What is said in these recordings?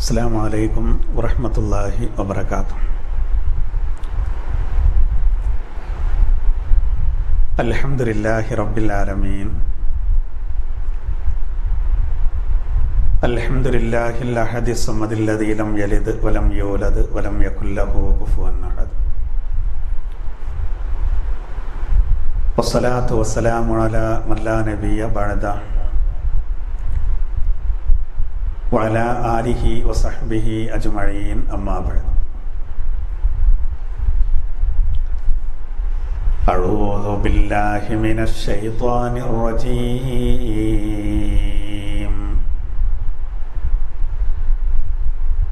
അസ്സലാമു അലൈക്കും വറഹ്മത്തുള്ളാഹി വബറകാതുഹു. അൽഹംദുലില്ലാഹി റബ്ബിൽ ആലമീൻ. അൽഹംദുലില്ലാഹിൽ അഹദിസ് സമദിൽ ലദീ ലം യലിദ് വലം യൂലദ് വലം യകുൽ ലഹു കുഫുവൻ അഹദ്. വസ്സലാത്തു വസ്സലാമു അലാ മൻ ലാ നബിയ്യ ബഅദഹു വഅലാ ആലിഹി വസഹ്ബിഹി അജ്മഈൻ. അമ്മാ ബഅദ്. അഊദു ബില്ലാഹി മിനശ് ശൈത്വാനിർ റജീം.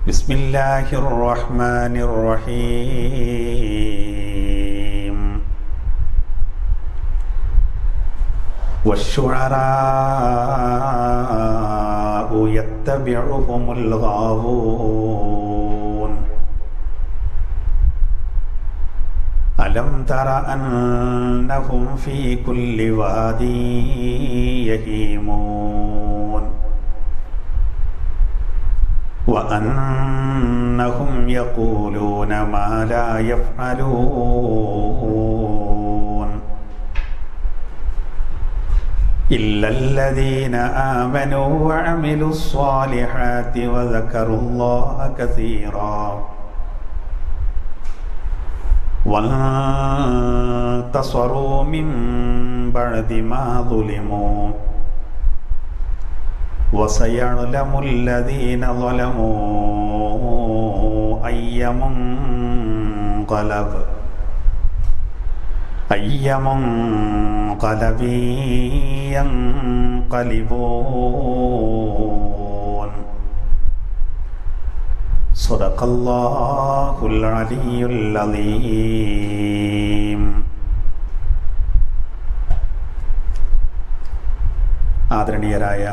ബിസ്മില്ലാഹിർ റഹ്മാനിർ റഹീം. വശുഅറാഉ യത്തബിഉഹുമുൽ ഗാവൂൻ. അലം തറ അന്നഹും ഫീ കുല്ലി വാദി യഹീമൂൻ വഅന്നഹും യഖൂലൂന മാ ലാ യഫ്അലൂൻ ഇല്ലല്ലദീന ആമനൂ വഅമിലുസ്സാലിഹാത്തി വദക്കറുല്ലാഹ കസീറാ വൻതസറൂ മിൻ ബഅദി മാ ളുലിമൂ വസയഅലമുല്ലദീന ളലമൂ അയ്യമുൻഖലബി യൻഖലിബൂൻ. സദഖല്ലാഹുൽ അലിയ്യുൽ അലീം. ആദരണീയരായ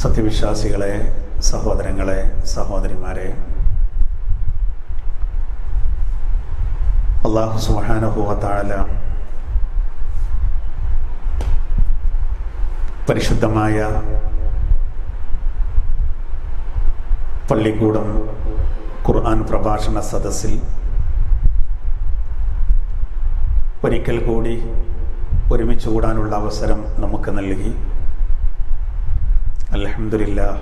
സത്യവിശ്വാസികളെ, സഹോദരങ്ങളെ, സഹോദരിമാരെ, അല്ലാഹു സുബ്ഹാനഹു വ തആല പരിശുദ്ധമായ പള്ളിക്കൂടം ഖുർആൻ പ്രഭാഷണ സദസ്സിൽ ഒരിക്കൽ കൂടി ഒരുമിച്ച് കൂടാനുള്ള അവസരം നമുക്ക് നൽകി. അൽഹംദുലില്ലാഹ്.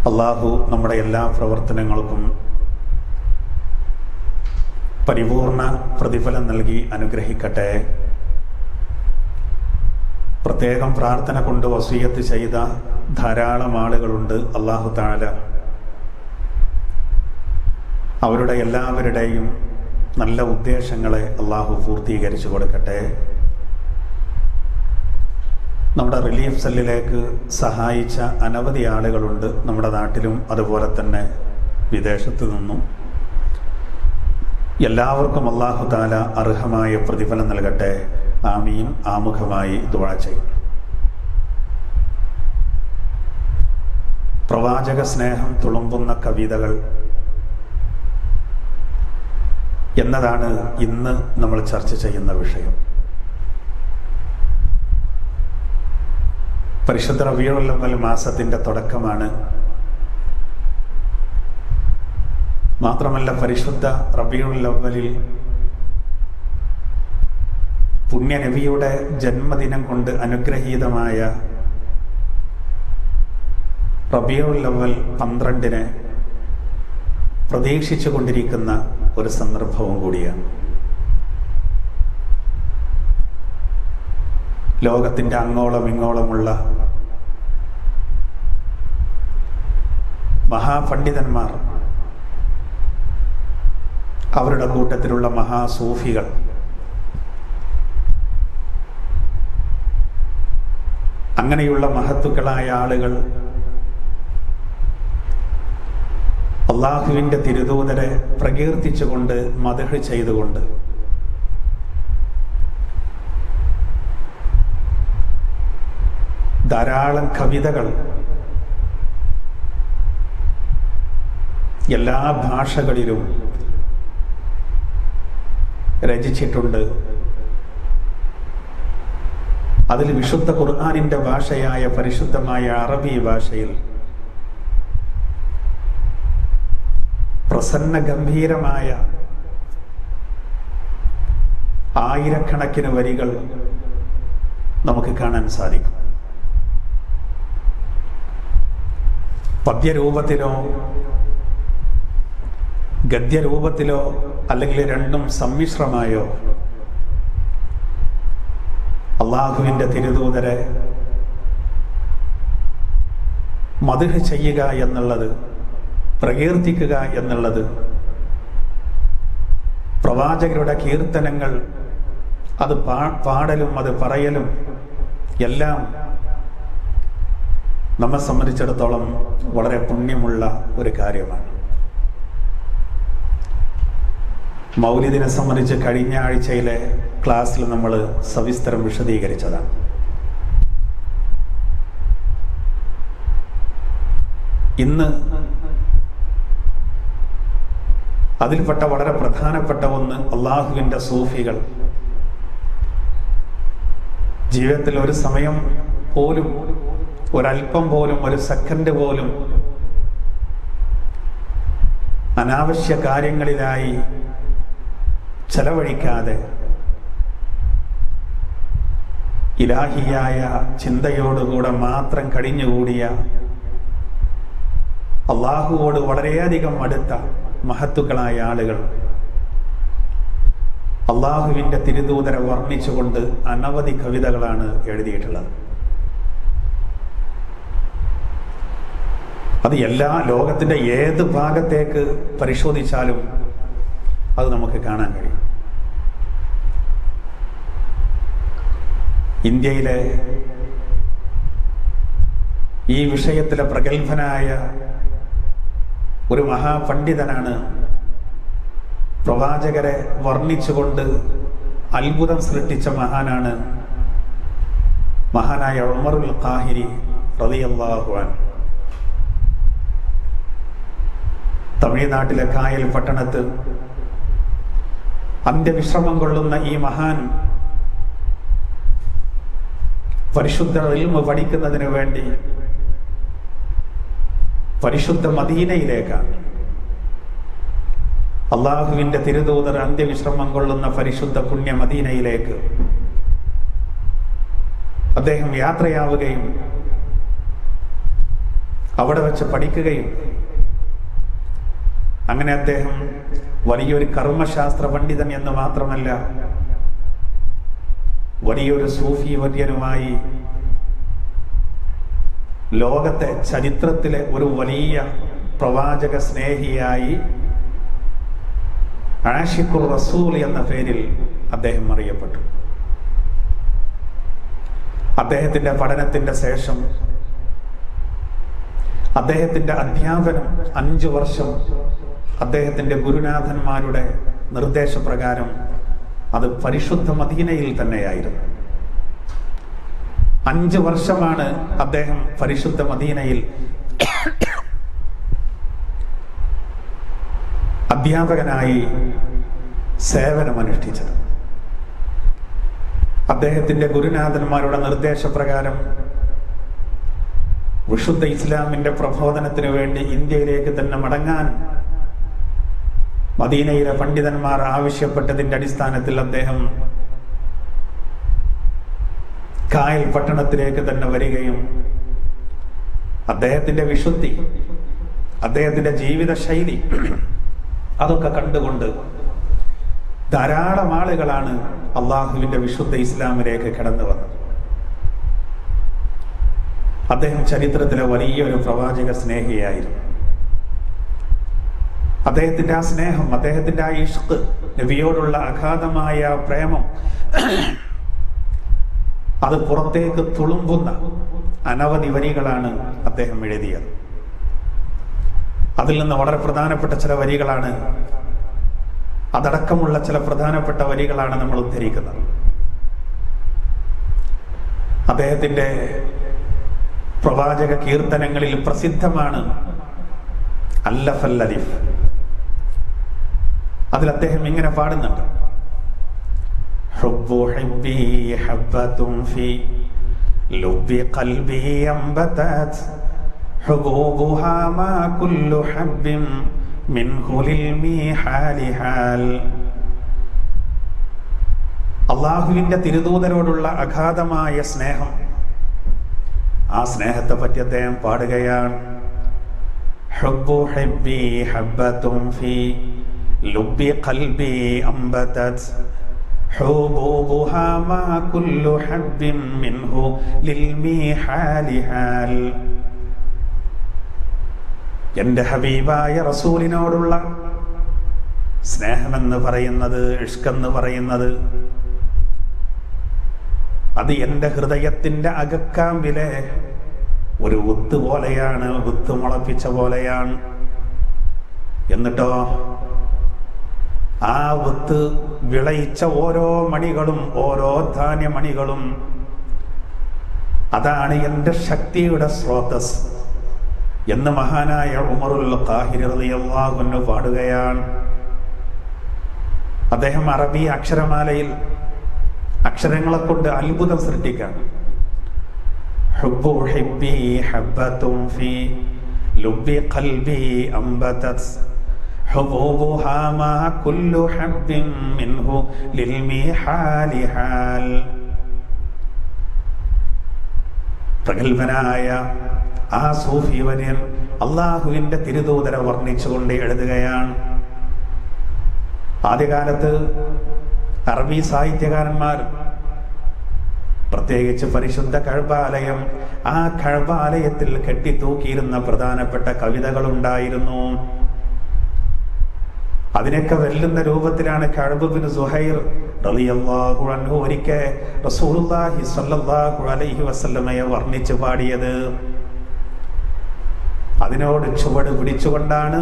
അല്ലാഹു നമ്മുടെ എല്ലാ പ്രവർത്തനങ്ങൾക്കും പരിപൂർണ പ്രതിഫലം നൽകി അനുഗ്രഹിക്കട്ടെ. പ്രത്യേകം പ്രാർത്ഥന കൊണ്ട് വസിയ്യത്ത് ചെയ്ത ധാരാളം ആളുകളുണ്ട്. അല്ലാഹു തആല അവരുടെ എല്ലാവരുടെയും നല്ല ഉദ്ദേശങ്ങളെ അല്ലാഹു പൂർത്തീകരിച്ചു കൊടുക്കട്ടെ. നമ്മുടെ റിലീഫ് സെല്ലിലേക്ക് സഹായിച്ച അനവധി ആളുകളുണ്ട്, നമ്മുടെ നാട്ടിലും അതുപോലെ തന്നെ വിദേശത്തു നിന്നും. എല്ലാവർക്കും അല്ലാഹു തആല അർഹമായ പ്രതിഫലം നൽകട്ടെ. ആമീൻ. ആമുഖമായി ദുആ ചെയ്യും. പ്രവാചക സ്നേഹം തുളുമ്പുന്ന കവിതകൾ എന്നതാണ് ഇന്ന് നമ്മൾ ചർച്ച ചെയ്യുന്ന വിഷയം. പരിശുദ്ധ റബീഉൽ അവ്വൽ മാസത്തിന്റെ തുടക്കമാണ്. മാത്രമല്ല, പരിശുദ്ധ റബീഉൽ അവ്വലിൽ പുണ്യനബിയുടെ ജന്മദിനം കൊണ്ട് അനുഗ്രഹീതമായ റബീഉൽ അവ്വൽ 12 പ്രതീക്ഷിച്ചു കൊണ്ടിരിക്കുന്ന ഒരു സന്ദർഭവും കൂടിയാണ്. ലോകത്തിൻ്റെ അങ്ങോളം ഇങ്ങോളമുള്ള മഹാപണ്ഡിതന്മാർ, അവരുടെ കൂട്ടത്തിലുള്ള മഹാസൂഫികൾ, അങ്ങനെയുള്ള മഹത്തുക്കളായ ആളുകൾ അള്ളാഹുവിൻ്റെ തിരുദൂതരെ പ്രകീർത്തിച്ചുകൊണ്ട് മദ്ഹ് ചെയ്തുകൊണ്ട് ധാരാളം കവിതകൾ എല്ലാ ഭാഷകളിലും രചിച്ചിട്ടുണ്ട്. അതിൽ വിശുദ്ധ ഖുർആനിന്റെ ഭാഷയായ പരിശുദ്ധമായ അറബി ഭാഷയിൽ പ്രസന്ന ഗംഭീരമായ ആയിരക്കണക്കിന് വരികൾ നമുക്ക് കാണാൻ സാധിക്കും. പദ്യരൂപത്തിലോ ഗദ്യരൂപത്തിലോ അല്ലെങ്കിൽ രണ്ടും സമ്മിശ്രമായോ അള്ളാഹുവിൻ്റെ തിരുദൂതരെ മദ്ഹ് ചെയ്യുക എന്നുള്ളത്, പ്രകീർത്തിക്കുക എന്നുള്ളത്, പ്രവാചകരുടെ കീർത്തനങ്ങൾ അത് പാടലും അത് പറയലും എല്ലാം നമ്മെ സംബന്ധിച്ചിടത്തോളം വളരെ പുണ്യമുള്ള ഒരു കാര്യമാണ്. മൗലിദിനെ സംബന്ധിച്ച് കഴിഞ്ഞ ആഴ്ചയിലെ ക്ലാസ്സിൽ നമ്മൾ സവിസ്തരം വിശദീകരിച്ചതാണ്. ഇന്ന് അതിൽപ്പെട്ട വളരെ പ്രധാനപ്പെട്ട ഒന്ന്, അള്ളാഹുവിൻ്റെ സൂഫികൾ ജീവിതത്തിൽ ഒരു സമയം പോലും, ഒരല്പം പോലും, ഒരു സെക്കൻഡ് പോലും അനാവശ്യ കാര്യങ്ങളിലായി ചെലവഴിക്കാതെ ഇലാഹിയായ ചിന്തയോടുകൂടെ മാത്രം കഴിഞ്ഞുകൂടിയ, അള്ളാഹുവോട് വളരെയധികം അടുത്ത മഹത്തുക്കളായ ആളുകൾ അള്ളാഹുവിൻ്റെ തിരുദൂതരെ വർണ്ണിച്ചുകൊണ്ട് അനവധി കവിതകളാണ് എഴുതിയിട്ടുള്ളത്. അത് എല്ലാ ലോകത്തിൻ്റെ ഏത് ഭാഗത്തേക്ക് പരിശോധിച്ചാലും അത് നമുക്ക് കാണാൻ കഴിയും. ഇന്ത്യയിലെ ഈ വിഷയത്തിലെ പ്രഗത്ഭനായ ഒരു മഹാപണ്ഡിതനാണ്, പ്രവാചകരെ വർണ്ണിച്ചുകൊണ്ട് അത്ഭുതം സൃഷ്ടിച്ച മഹാനായ ഉമറുൽ ഖാഹിരി റളിയല്ലാഹു അൻഹു. തമിഴ്നാട്ടിലെ കായൽ പട്ടണത്ത് അന്ത്യവിശ്രമം കൊള്ളുന്ന ഈ മഹാൻ പരിശുദ്ധ ഇൽമ് പഠിക്കുന്നതിന് വേണ്ടി പരിശുദ്ധ മദീനയിലേക്കാണ്, അള്ളാഹുവിൻ്റെ തിരുദൂതർ അന്ത്യവിശ്രമം കൊള്ളുന്ന പരിശുദ്ധ പുണ്യ മദീനയിലേക്ക് അദ്ദേഹം യാത്രയാവുകയും അവിടെ വെച്ച് പഠിക്കുകയും അങ്ങനെ അദ്ദേഹം വലിയൊരു കർമ്മശാസ്ത്ര പണ്ഡിതൻ എന്ന് മാത്രമല്ല, വലിയൊരു സൂഫി വര്യനുമായി ലോകത്തെ ചരിത്രത്തിലെ ഒരു വലിയ പ്രവാചക സ്നേഹിയായി ആഷിഖുർ റസൂൽ എന്ന പേരിൽ അദ്ദേഹം അറിയപ്പെട്ടു. അദ്ദേഹത്തിൻ്റെ പഠനത്തിൻ്റെ ശേഷം അദ്ദേഹത്തിൻ്റെ അധ്യാപനം 5 വർഷം അദ്ദേഹത്തിൻ്റെ ഗുരുനാഥന്മാരുടെ നിർദ്ദേശപ്രകാരം അത് പരിശുദ്ധ മദീനയിൽ തന്നെയായിരുന്നു. 5 വർഷമാണ് അദ്ദേഹം പരിശുദ്ധ മദീനയിൽ അധ്യാപകനായി സേവനമനുഷ്ഠിച്ചത്. അദ്ദേഹത്തിൻ്റെ ഗുരുനാഥന്മാരുടെ നിർദ്ദേശപ്രകാരം വിശുദ്ധ ഇസ്ലാമിൻ്റെ പ്രബോധനത്തിനു വേണ്ടി ഇന്ത്യയിലേക്ക് തന്നെ മടങ്ങാൻ മദീനയിലെ പണ്ഡിതന്മാർ ആവശ്യപ്പെട്ടതിൻ്റെ അടിസ്ഥാനത്തിൽ അദ്ദേഹം കായൽ പട്ടണത്തിലേക്ക് തന്നെ വരികയും അദ്ദേഹത്തിൻ്റെ വിശുദ്ധി, അദ്ദേഹത്തിൻ്റെ ജീവിത ശൈലി അതൊക്കെ കണ്ടുകൊണ്ട് ധാരാളം ആളുകളാണ് അള്ളാഹുവിൻ്റെ വിശുദ്ധ ഇസ്ലാമിലേക്ക് കടന്നു വന്നത്. അദ്ദേഹം ചരിത്രത്തിലെ വലിയൊരു പ്രവാചക സ്നേഹിയായിരുന്നു. അദ്ദേഹത്തിൻ്റെ ആ സ്നേഹം, അദ്ദേഹത്തിൻ്റെ ആ ഇഷ്ക്, നബിയോടുള്ള അഗാധമായ പ്രേമം, അത് പുറത്തേക്ക് തുളുമ്പുന്ന അനവധി വരികളാണ് അദ്ദേഹം എഴുതിയത്. അതിൽ നിന്ന് വളരെ പ്രധാനപ്പെട്ട ചില വരികളാണ്, അതടക്കമുള്ള ചില പ്രധാനപ്പെട്ട വരികളാണ് നമ്മൾ ഉദ്ധരിക്കുന്നത്. അദ്ദേഹത്തിൻ്റെ പ്രവാചക കീർത്തനങ്ങളിൽ പ്രസിദ്ധമാണ് അല്ലഫൽ അലിഫ്. അതിൽ അദ്ദേഹം ഇങ്ങനെ പാടുന്നുണ്ട്: ഹുബ്ബു ഹിബ്ബി ഹബ്ബത്തും ഫീ ലുബ്ബി ഖൽബി അംബതത് ഹുബൂബുഹാ മാ കുല്ലു ഹബ്ബിൻ മിൻഹു ലിൽമിഹാലി ഹാൽ. അള്ളാഹുവിന്റെ തിരുദൂതരോടുള്ള അഗാധമായ സ്നേഹം, ആ സ്നേഹത്തെ പറ്റി അദ്ദേഹം പാടുകയാണ്. ഹുബ്ബു ഹിബ്ബി ഹബ്ബത്തും ഫീ ലുബ്ബി ഖൽബി അംബതത് ഹുബൂബുഹാ മാ കുല്ലു ഹബ്ബിൻ മിൻഹു ലിൽമിഹാലി ഹാൽ. എൻ്റെ ഹബീബായ റസൂലിനോടുള്ള സ്നേഹമെന്ന് പറയുന്നത്, ഇഷ്കെന്ന് പറയുന്നത്, അത് എൻ്റെ ഹൃദയത്തിൻ്റെ അകക്കാമ്പിലെ ഒരു വിത്ത് പോലെയാണ്, വിത്ത് മുളപ്പിച്ച പോലെയാണ്. എന്നിട്ടോ ആ വിത്ത് വിളയിച്ച ഓരോ മണികളും, ഓരോ ധാന്യമണികളും, അതാണ് എൻ്റെ ശക്തിയുടെ സ്രോതസ് എന്ന് മഹാനായ ഉമറുൽ ഖാഹിരി റളിയല്ലാഹു അൻഹു പാടുകയാണ്. അദ്ദേഹം അറബി അക്ഷരമാലയിൽ അക്ഷരങ്ങളെ കൊണ്ട് അത്ഭുതം സൃഷ്ടിക്കാൻ. ഹുബ്ബു ഹിബ്ബി ഹബ്ബത്തും ഫീ ലുബ്ബി ഖൽബി അംബതത് ഹുബൂബുഹാ മാ കുല്ലു ഹബ്ബിൻ മിൻഹു ലിൽമിഹാലി ഹാൽ. പ്രഗൽഭനായ ആ സൂഫി വര്യൻ അള്ളാഹുവിന്റെ തിരുദൂതരെ വർണ്ണിച്ചുകൊണ്ട് എഴുതുകയാണ്. ആദ്യകാലത്ത് അറബി സാഹിത്യകാരന്മാർ, പ്രത്യേകിച്ച് പരിശുദ്ധ കഅബാലയം, ആ കഅബാലയത്തിൽ കെട്ടിത്തൂക്കിയിരുന്ന പ്രധാനപ്പെട്ട കവിതകളുണ്ടായിരുന്നു. അതിനൊക്കെ വെല്ലുന്ന രൂപത്തിലാണ് കഅബ് ബിൻ സുഹൈർ റളിയല്ലാഹു അൻഹു ഒരിക്കൽ റസൂലുള്ളാഹി സ്വല്ലല്ലാഹു അലൈഹി വസല്ലമയെ വർണ്ണിച്ചു പാടിയത്. അതിനോട് ചുവട് പിടിച്ചുകൊണ്ടാണ്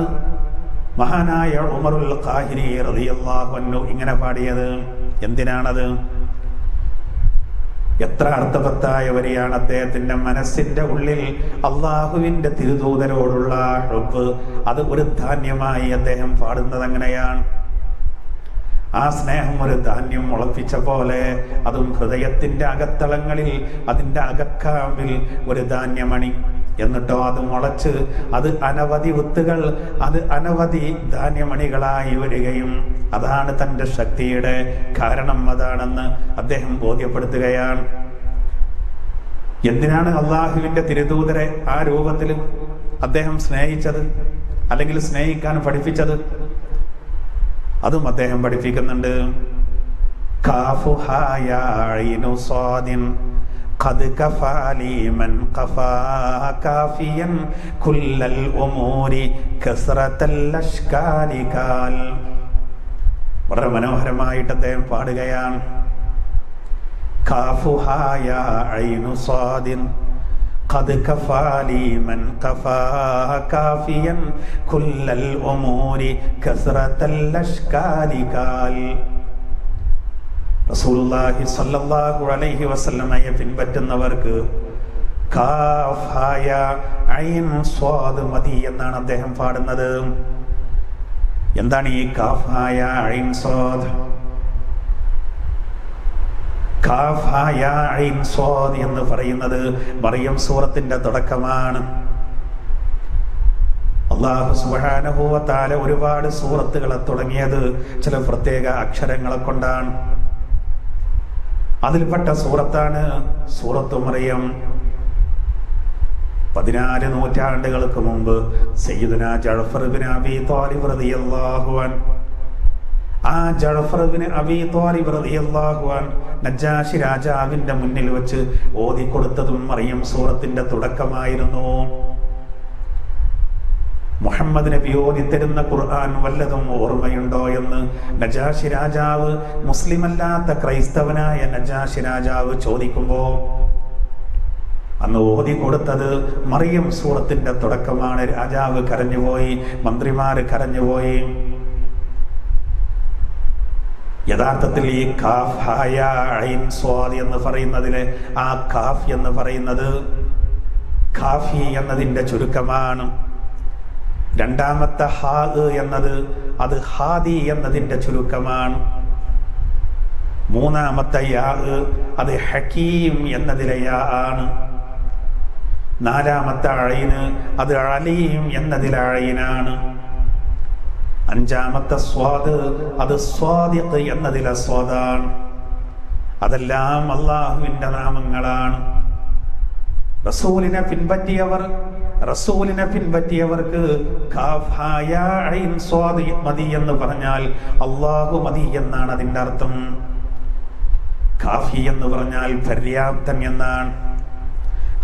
മഹാനായ ഉമറുൽ ഖാഹിരി റളിയല്ലാഹു അൻഹു ഇങ്ങനെ പാടിയത്. എന്തിനാണത്? എത്ര അർത്ഥവത്തായ വരിയാണ്. അദ്ദേഹത്തിന്റെ മനസ്സിന്റെ ഉള്ളിൽ അള്ളാഹുവിന്റെ തിരുദൂതരോടുള്ള ഹുബ്ബ്, അത് ഒരു ധാന്യമായി അദ്ദേഹം പാടുന്നത് അങ്ങനെയാണ്. ആ സ്നേഹം ഒരു ധാന്യം മുളപ്പിച്ച പോലെ, അതും ഹൃദയത്തിന്റെ അകത്തളങ്ങളിൽ, അതിന്റെ അകക്കാമ്പിൽ ഒരു ധാന്യമണി. എന്നിട്ടോ അത് മുളച്ച്, അത് അനവധി വിത്തുകൾ, അത് അനവധി ധാന്യമണികളായി വരികയും അതാണ് തൻ്റെ ശക്തിയുടെ കാരണം, അതാണെന്ന് അദ്ദേഹം ബോധ്യപ്പെടുത്തുകയാണ്. എന്തിനാണ് അള്ളാഹുവിന്റെ തിരുദൂതരെ ആ രൂപത്തിൽ അദ്ദേഹം സ്നേഹിച്ചത്, അല്ലെങ്കിൽ സ്നേഹിക്കാൻ പഠിപ്പിച്ചത്? അതും അദ്ദേഹം പഠിപ്പിക്കുന്നുണ്ട്. കാഫുഹായ ഐനു സ്വാദിൻ ഖദ് കഫാലി മൻ ഖഫാ കാഫിയൻ കുല്ലൽ ഉമൂരി കസ്റത്തൽ അഷ്കാലി കാൽ. വളരെ മനോഹരമായിട്ട് അദ്ദേഹം പാടുകയാണ്. കാഫുഹായ ഐനു സ്വാദിൻ ഖദ് കഫാലി മൻ ഖഫാ കാഫിയൻ കുല്ലൽ ഉമൂരി കസ്റത്തൽ അഷ്കാലി കാൽ. റസൂലുള്ളാഹി സ്വല്ലല്ലാഹു അലൈഹി വസല്ലമയെ പിൻപറ്റുന്നവർക്ക് കാഫ് ഹായ ഐൻ സ്വാദ് മതി എന്നാണ് അദ്ദേഹം പാടുന്നത്. എന്താണ് ഈ കാഫ് ഹായ ഐൻ സ്വാദ്? കാഫ് ഹായ ഐൻ സ്വാദ് എന്ന് പറയുന്നത് മറിയം സൂറത്തിന്റെ തുടക്കമാണ്. അല്ലാഹു സുബ്ഹാനഹു വ തആല ഒരുപാട് സൂറത്തുകളെ തുടങ്ങിയത് ചില പ്രത്യേക അക്ഷരങ്ങളെ കൊണ്ടാണ്. അതിൽപ്പെട്ട സൂറത്താണ് സൂറത്തു മറിയം. 14 നൂറ്റാണ്ടുകൾക്ക് മുമ്പ് സയ്യിദുനാ ജഅഫർ ഇബ്നു അബീ ത്വാലിബ് റളിയല്ലാഹു അൻഹു, ആ ജഅഫർ ഇബ്നു അബീ ത്വാലിബ് റളിയല്ലാഹു അൻഹു നജാശി രാജാവിന്റെ മുന്നിൽ വെച്ച് ഓതിക്കൊടുത്തതും മറിയം സൂറത്തിന്റെ തുടക്കമായിരുന്നു. മുഹമ്മദ് നബി ഓതിത്തരുന്ന ഖുർആൻ വല്ലതും ഓർമ്മയുണ്ടോ എന്ന് നജാശി രാജാവ്, മുസ്ലിമല്ലാത്ത ക്രൈസ്തവനായ നജാശി രാജാവ് ചോദിക്കുമ്പോൾ അന്ന് ഓതി കൊടുത്തത് മറിയം സൂറത്തിന്റെ തുടക്കമാണ്. രാജാവ് കരഞ്ഞുപോയി, മന്ത്രിമാര് കരഞ്ഞുപോയി. യഥാർത്ഥത്തിൽ ഈ കാഫ് ഹായ ഐൻ സ്വാദ് എന്ന് പറയുന്നതിലെ ആ കാഫ് എന്ന് പറയുന്നത് കാഫി എന്നതിന്റെ ചുരുക്കമാണ്. രണ്ടാമത്തെ ഹാ എന്നത് അത് ഹാദി എന്നതിന്റെ ചുരുക്കമാണ്. മൂന്നാമത്തെ യാ അത് ഹക്കീം എന്നതിലെ യാ ആണ്. നാലാമത്തെ അഴയിന് അത് അലീം എന്നതിലെ അഴയിനാണ്. അഞ്ചാമത്തെ സ്വാദ് അത് സ്വാദിഖ് എന്നതിലെ സ്വാദാണ്. അതെല്ലാം അള്ളാഹുവിന്റെ നാമങ്ങളാണ്. റസൂലിനെ പിൻപറ്റിയവർക്ക് കാഫ് ഹാ യാ ഐൻ സ്വാദ് മതി എന്ന് പറഞ്ഞാൽ അള്ളാഹു മതി എന്നാണ് അതിന്റെ അർത്ഥം. കാഫി എന്ന് പറഞ്ഞാൽ പര്യാപ്തൻ എന്നാണ്.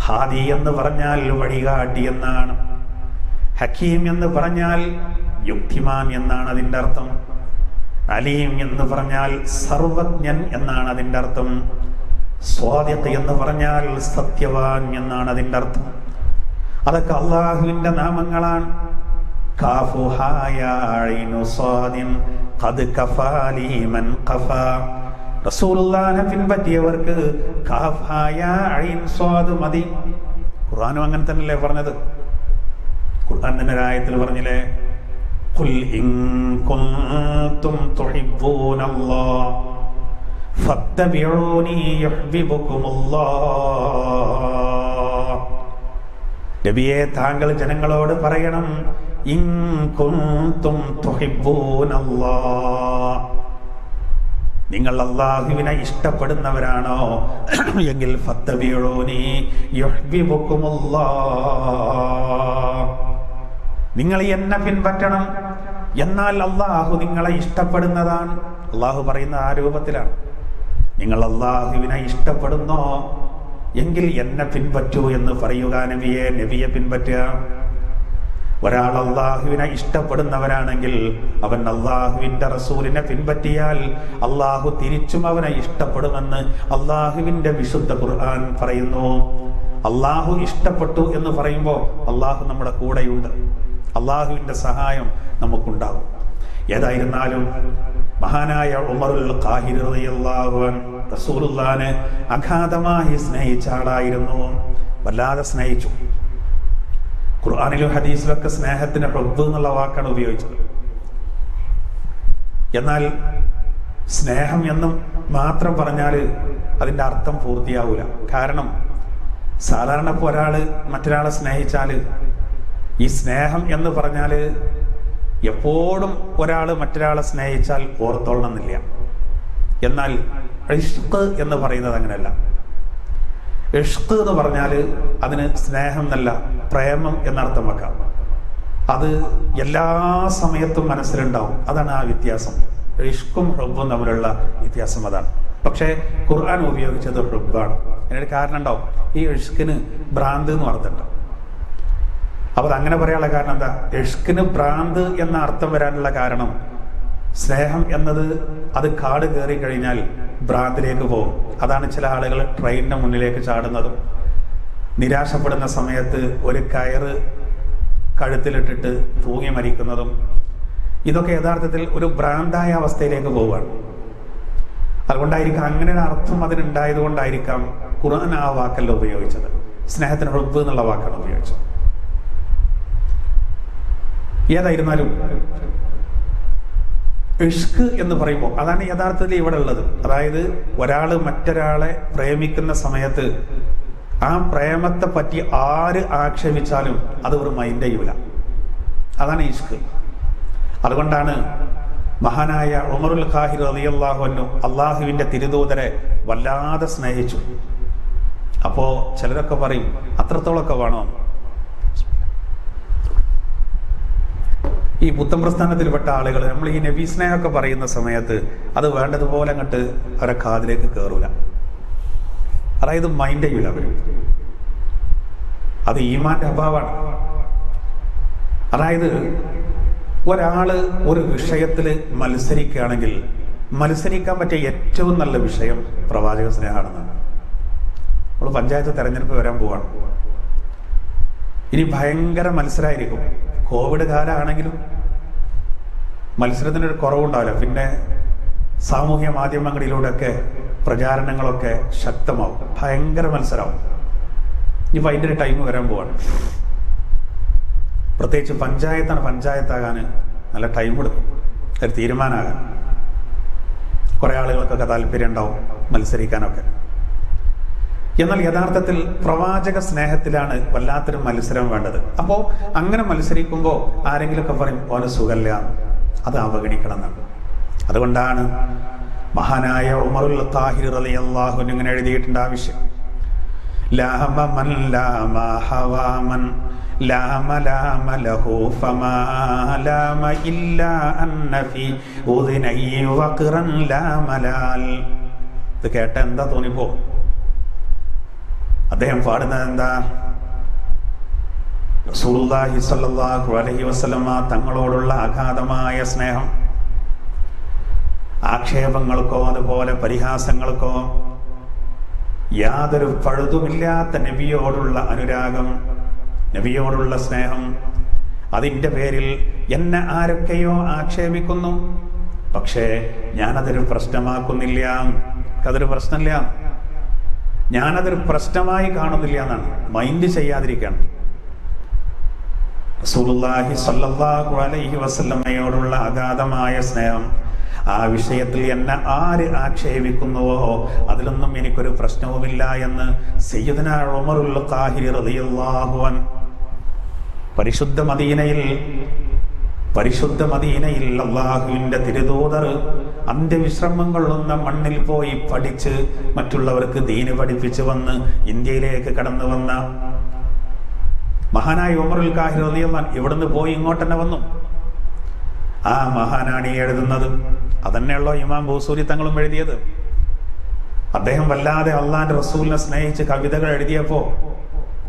ഹാദി എന്ന് പറഞ്ഞാൽ വഴികാട്ടി എന്നാണ്. ഹക്കീം എന്ന് പറഞ്ഞാൽ യുക്തിമാൻ എന്നാണ് അതിന്റെ അർത്ഥം. അലീം എന്ന് പറഞ്ഞാൽ സർവജ്ഞൻ എന്നാണ് അതിന്റെ അർത്ഥം. സ്വാദിഖ് എന്ന് പറഞ്ഞാൽ സത്യവാൻ എന്നാണ് അതിന്റെ അർത്ഥം. അതൊക്കെ അള്ളാഹുവിന്റെ നാമങ്ങളാണ്. കാഫു ഹാ യാ ഐനു സ്വാദിൻ ഖദ് കഫാലി മൻ ഖഫാ. റസൂലുള്ളാഹിനെ പിൻപറ്റിയവർക്ക് കാഫ് ഹാ യാ ഐൻ സ്വാദ് മതി. ഖുർആനും അങ്ങനെ തന്നെയല്ലേ പറഞ്ഞത്? ഖുർആൻ തന്നെ ആയത്തിൽ പറഞ്ഞില്ലേ, ഖുൽ ഇൻ കുൻതും തുഹിബ്ബൂനല്ലാഹ് ഫത്തബിഊനി യുഹ്ബിബുകുമുല്ലാഹ്. നബിയെ, താങ്കൾ ജനങ്ങളോട് പറയണം, ഇൻ കുൻതും തുഹിബ്ബൂനല്ലാഹ്, നിങ്ങൾ അല്ലാഹുവിനെ ഇഷ്ടപ്പെടുന്നവരാണോ എങ്കിൽ ഫത്തബിഊനി യുഹ്ബിബുകുമുല്ലാഹ്, നിങ്ങൾ എന്നെ പിൻപറ്റണം, എന്നാൽ അല്ലാഹു നിങ്ങളെ ഇഷ്ടപ്പെടുന്നതാണ്. അല്ലാഹു പറയുന്ന ആ രൂപത്തിലാണ്. നിങ്ങൾ അല്ലാഹുവിനെ ഇഷ്ടപ്പെടുന്നോ എങ്കിൽ എന്നെ പിൻപറ്റൂ എന്ന് പറയുക. നബിയെ പിൻപറ്റുക. ഒരാൾ അള്ളാഹുവിനെ ഇഷ്ടപ്പെടുന്നവരാണെങ്കിൽ അവൻ അള്ളാഹുവിന്റെ റസൂലിനെ പിൻപറ്റിയാൽ അള്ളാഹു തിരിച്ചും അവനെ ഇഷ്ടപ്പെടുമെന്ന് അള്ളാഹുവിന്റെ വിശുദ്ധ ഖുർആൻ പറയുന്നു. അള്ളാഹു ഇഷ്ടപ്പെട്ടു എന്ന് പറയുമ്പോൾ അള്ളാഹു നമ്മുടെ കൂടെയുണ്ട്. അള്ളാഹുവിന്റെ സഹായം നമുക്കുണ്ടാകും. ഏതായിരുന്നാലും മഹാനായ ഉമറുൽ ഖാഹിരി റളിയല്ലാഹു അൻഹു റസൂലുള്ളാഹിനെ അഗാധമായി സ്നേഹിച്ച ആളായിരുന്നു. വല്ലാതെ സ്നേഹിച്ചു. ഖുർആനിലും ഹദീസിലൊക്കെ സ്നേഹത്തിന് ഹുബ്ബ് എന്നുള്ള വാക്കാണ് ഉപയോഗിച്ചത്. എന്നാൽ സ്നേഹം എന്നും മാത്രം പറഞ്ഞാൽ അതിൻ്റെ അർത്ഥം പൂർത്തിയാവൂല. കാരണം സാധാരണ ഇപ്പോൾ ഒരാള് മറ്റൊരാളെ സ്നേഹിച്ചാൽ ഈ സ്നേഹം എന്ന് പറഞ്ഞാൽ എപ്പോഴും ഒരാൾ മറ്റൊരാളെ സ്നേഹിച്ചാൽ ഓർത്തോളണമെന്നില്ല. എന്നാൽ ഇഷ്ഖ് എന്ന് പറയുന്നത് അങ്ങനെയല്ല. ഇഷ്ഖ് എന്ന് പറഞ്ഞാൽ അതിന് സ്നേഹം എന്നല്ല, പ്രേമം എന്നർത്ഥം വെക്കാം. അത് എല്ലാ സമയത്തും മനസ്സിലുണ്ടാവും. അതാണ് ആ വ്യത്യാസം. ഇഷ്ഖും ഹുബ്ബും തമ്മിലുള്ള വ്യത്യാസം അതാണ്. പക്ഷേ ഖുർആൻ ഉപയോഗിച്ചത് ഹുബ്ബാണ്. അതിനൊരു കാരണം ഉണ്ടാവും. ഈ ഇഷ്ഖിന് ഭ്രാന്ത് എന്ന് അർത്ഥമുണ്ട്. അപ്പോൾ അത് അങ്ങനെ പറയാനുള്ള കാരണം എന്താ? ഇഷ്ഖിന് ഭ്രാന്ത് എന്ന അർത്ഥം വരാനുള്ള കാരണം സ്നേഹം എന്നത് അത് കാട് കയറി കഴിഞ്ഞാൽ ഭ്രാന്തിലേക്ക് പോകും. അതാണ് ചില ആളുകൾ ട്രെയിനിന്റെ മുന്നിലേക്ക് ചാടുന്നതും നിരാശപ്പെടുന്ന സമയത്ത് ഒരു കയറ് കഴുത്തിലിട്ടിട്ട് തൂങ്ങി മരിക്കുന്നതും. ഇതൊക്കെ യഥാർത്ഥത്തിൽ ഒരു ഭ്രാന്തായ അവസ്ഥയിലേക്ക് പോവുകയാണ്. അതുകൊണ്ടായിരിക്കാം, അങ്ങനെ ഒരു അർത്ഥം അതിനുണ്ടായത് കൊണ്ടായിരിക്കാം ഖുർആൻ ആ വാക്കല്ല ഉപയോഗിച്ചത്. സ്നേഹത്തിന് ഹുബ്ബ് എന്നുള്ള വാക്കാണ് ഉപയോഗിച്ചത്. ഏതായിരുന്നാലും ഇഷ്ക് എന്ന് പറയുമ്പോൾ അതാണ് യഥാർത്ഥത്തിൽ ഇവിടെ ഉള്ളത്. അതായത് ഒരാൾ മറ്റൊരാളെ പ്രേമിക്കുന്ന സമയത്ത് ആ പ്രേമത്തെ പറ്റി ആര് ആക്ഷേപിച്ചാലും അത് ഒരു മൈൻഡ് ചെയ്യൂല. അതാണ് ഇഷ്ക്. അതുകൊണ്ടാണ് മഹാനായ ഉമറുൽ ഖാഹിരി റളിയല്ലാഹു അൻഹു അള്ളാഹുവിന്റെ തിരുദൂതരെ വല്ലാതെ സ്നേഹിച്ചു. അപ്പോ ചിലരൊക്കെ പറയും, അത്രത്തോളമൊക്കെ വേണോ? ഈ പുത്തൻ പ്രസ്ഥാനത്തിൽപ്പെട്ട ആളുകൾ നമ്മൾ ഈ നബി സ്നേഹമൊക്കെ പറയുന്ന സമയത്ത് അത് വേണ്ടതുപോലെ അങ്ങോട്ട് അവരെ കാതിലേക്ക് കയറൂല. അതായത് മൈൻഡ് ചെയ്യൂല അവർ. അത് ഈമാന്റെ അഭാവമാണ്. അതായത് ഒരാള് ഒരു വിഷയത്തിൽ മത്സരിക്കുകയാണെങ്കിൽ മത്സരിക്കാൻ പറ്റിയ ഏറ്റവും നല്ല വിഷയം പ്രവാചക സ്നേഹമാണെന്നാണ്. നമ്മൾ പഞ്ചായത്ത് തെരഞ്ഞെടുപ്പ് വരാൻ പോവാണ്. ഇനി ഭയങ്കര മത്സരമായിരിക്കും. കോവിഡ് കാലമാണെങ്കിലും മത്സരത്തിനൊരു കുറവുണ്ടാവില്ല. പിന്നെ സാമൂഹ്യ മാധ്യമങ്ങളിലൂടെയൊക്കെ പ്രചാരണങ്ങളൊക്കെ ശക്തമാവും. ഭയങ്കര മത്സരമാവും. ഇനിയിപ്പോൾ അതിൻ്റെ ഒരു ടൈം വരാൻ പോവാണ്. പ്രത്യേകിച്ച് പഞ്ചായത്താകാൻ നല്ല ടൈം എടുക്കും ഒരു തീരുമാനമാകാൻ. കുറേ ആളുകൾക്കൊക്കെ താല്പര്യം ഉണ്ടാവും മത്സരിക്കാനൊക്കെ. എന്നാൽ യഥാർത്ഥത്തിൽ പ്രവാചക സ്നേഹത്തിലാണ് വല്ലാത്തൊരു മത്സരം വേണ്ടത്. അപ്പോൾ അങ്ങനെ മത്സരിക്കുമ്പോൾ ആരെങ്കിലുമൊക്കെ പറയും ഓന് സുഖല്ല, അത് അവഗണിക്കണം എന്നാണ്. അതുകൊണ്ടാണ് മഹാനായ ഉമറുൽ ഖാഹിർ റളിയല്ലാഹു അൻഹു ഇങ്ങനെ എഴുതിയിട്ടുണ്ട് ആവശ്യം: ലാമ മൻ ലാമ ഹവാമൻ ലാമ ലാമ ലഹു ഫമാ ലാമ ഇല്ലാ അന്ന ഫീ ഉദ്നൈ വഖറൻ ലാമലാൽ. ഇത് കേട്ട എന്താ തോന്നിപ്പോ? അദ്ദേഹം പാടുന്നത് എന്താ? റസൂലുള്ളാഹി സ്വല്ലല്ലാഹു അലൈഹി വസല്ലമ തങ്ങളോടുള്ള അഗാധമായ സ്നേഹം, ആക്ഷേപങ്ങൾക്കോ അതുപോലെ പരിഹാസങ്ങൾക്കോ യാതൊരു പഴുതുമില്ലാത്ത നബിയോടുള്ള അനുരാഗം, നബിയോടുള്ള സ്നേഹം. അതിൻ്റെ പേരിൽ എന്നെ ആരൊക്കെയോ ആക്ഷേപിക്കുന്നു, പക്ഷേ ഞാനതൊരു പ്രശ്നമാക്കുന്നില്ല, അതൊരു പ്രശ്നമില്ല, ഞാനതൊരു പ്രശ്നമായി കാണുന്നില്ല എന്നാണ്, മൈൻഡ് ചെയ്യാതിരിക്കണം. റസൂലുള്ളാഹി സ്വല്ലല്ലാഹു അലൈഹി വസല്ലമയോടുള്ള അഗാധമായ സ്നേഹം, ആ വിഷയത്തിൽ എന്നെ ആര് ആക്ഷേപിക്കുന്നുവോ അതിലൊന്നും എനിക്കൊരു പ്രശ്നവുമില്ല എന്ന് സയ്യിദുനാ ഉമറുൽ ഖാഹിർ റളിയല്ലാഹു അൻഹു പരിശുദ്ധ മദീനയിൽ അല്ലാഹുവിൻ്റെ തിരുദൂതർ അന്ത്യവിശ്രമം കൊള്ളുന്ന മണ്ണിൽ പോയി പഠിച്ച് മറ്റുള്ളവർക്ക് ദീന് പഠിപ്പിച്ചു വന്ന് ഇന്ത്യയിലേക്ക് കടന്നു വന്ന മഹാനായ ഉമറുൽ ഖാഹിർ റളിയല്ലാഹു അൻഹു ഇവിടുന്ന് പോയി ഇങ്ങോട്ട് തന്നെ വന്നു. ആ മഹാനാണ് ഈ എഴുതുന്നത്. അതന്നെയുള്ളോ ഇമാം ബൂസൂരി തങ്ങളും എഴുതിയത്. അദ്ദേഹം വല്ലാതെ അള്ളാന്റെ റസൂലിനെ സ്നേഹിച്ച് കവിതകൾ എഴുതിയപ്പോ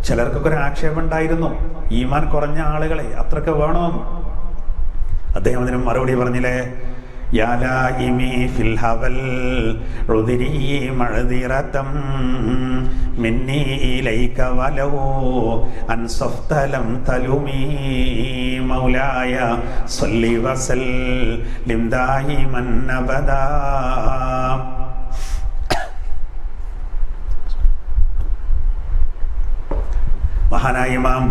ചിലർക്കൊക്കെ ഒരു ആക്ഷേപം ഉണ്ടായിരുന്നു, ഈമാൻ കുറഞ്ഞ ആളുകളെ അത്രക്ക് വേണമെന്ന്. അദ്ദേഹം അതിന് മറുപടി പറഞ്ഞില്ലേ: യാ ലായിമി ഫിൽ ഹവൽ ഉദ്രി മഅദിറതം മിന്നി ഇലൈക വലൗ അൻസഫ്ത ലം തലുമി മൗലായ സല്ലി വസല്ലിം ദായിമൻ അബദാ. മഹാനായ ഇമാം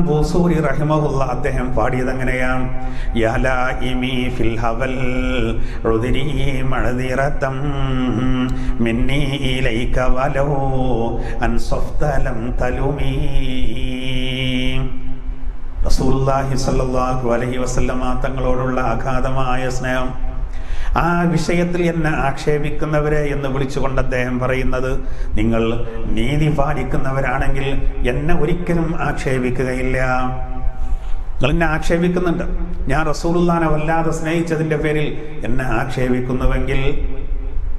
ബൂസൂരി റഹിമഹുല്ല അദ്ദേഹം പാടിയത് എങ്ങനെയാണ്? യാ ലായിമി ഫിൽ ഹവൽ ഉദ്രി മഅദിറതം മിന്നി ഇലൈക വലൗ അൻസഫ്ത ലം തലുമി. റസൂലുള്ളാഹി സ്വല്ലല്ലാഹു അലൈഹി വസല്ലമ തങ്ങളോടുള്ള അഗാധമായ സ്നേഹം, ആ വിഷയത്തിൽ എന്നെ ആക്ഷേപിക്കുന്നവരെ എന്ന് വിളിച്ചുകൊണ്ട് അദ്ദേഹം പറയുന്നത്, നിങ്ങൾ നീതി പാലിക്കുന്നവരാണെങ്കിൽ എന്നെ ഒരിക്കലും ആക്ഷേപിക്കുകയില്ല. നിങ്ങൾ എന്നെ ആക്ഷേപിക്കുന്നുണ്ട്, ഞാൻ റസൂലുള്ളാഹിനെ വല്ലാതെ സ്നേഹിച്ചതിൻ്റെ പേരിൽ എന്നെ ആക്ഷേപിക്കുന്നുവെങ്കിൽ,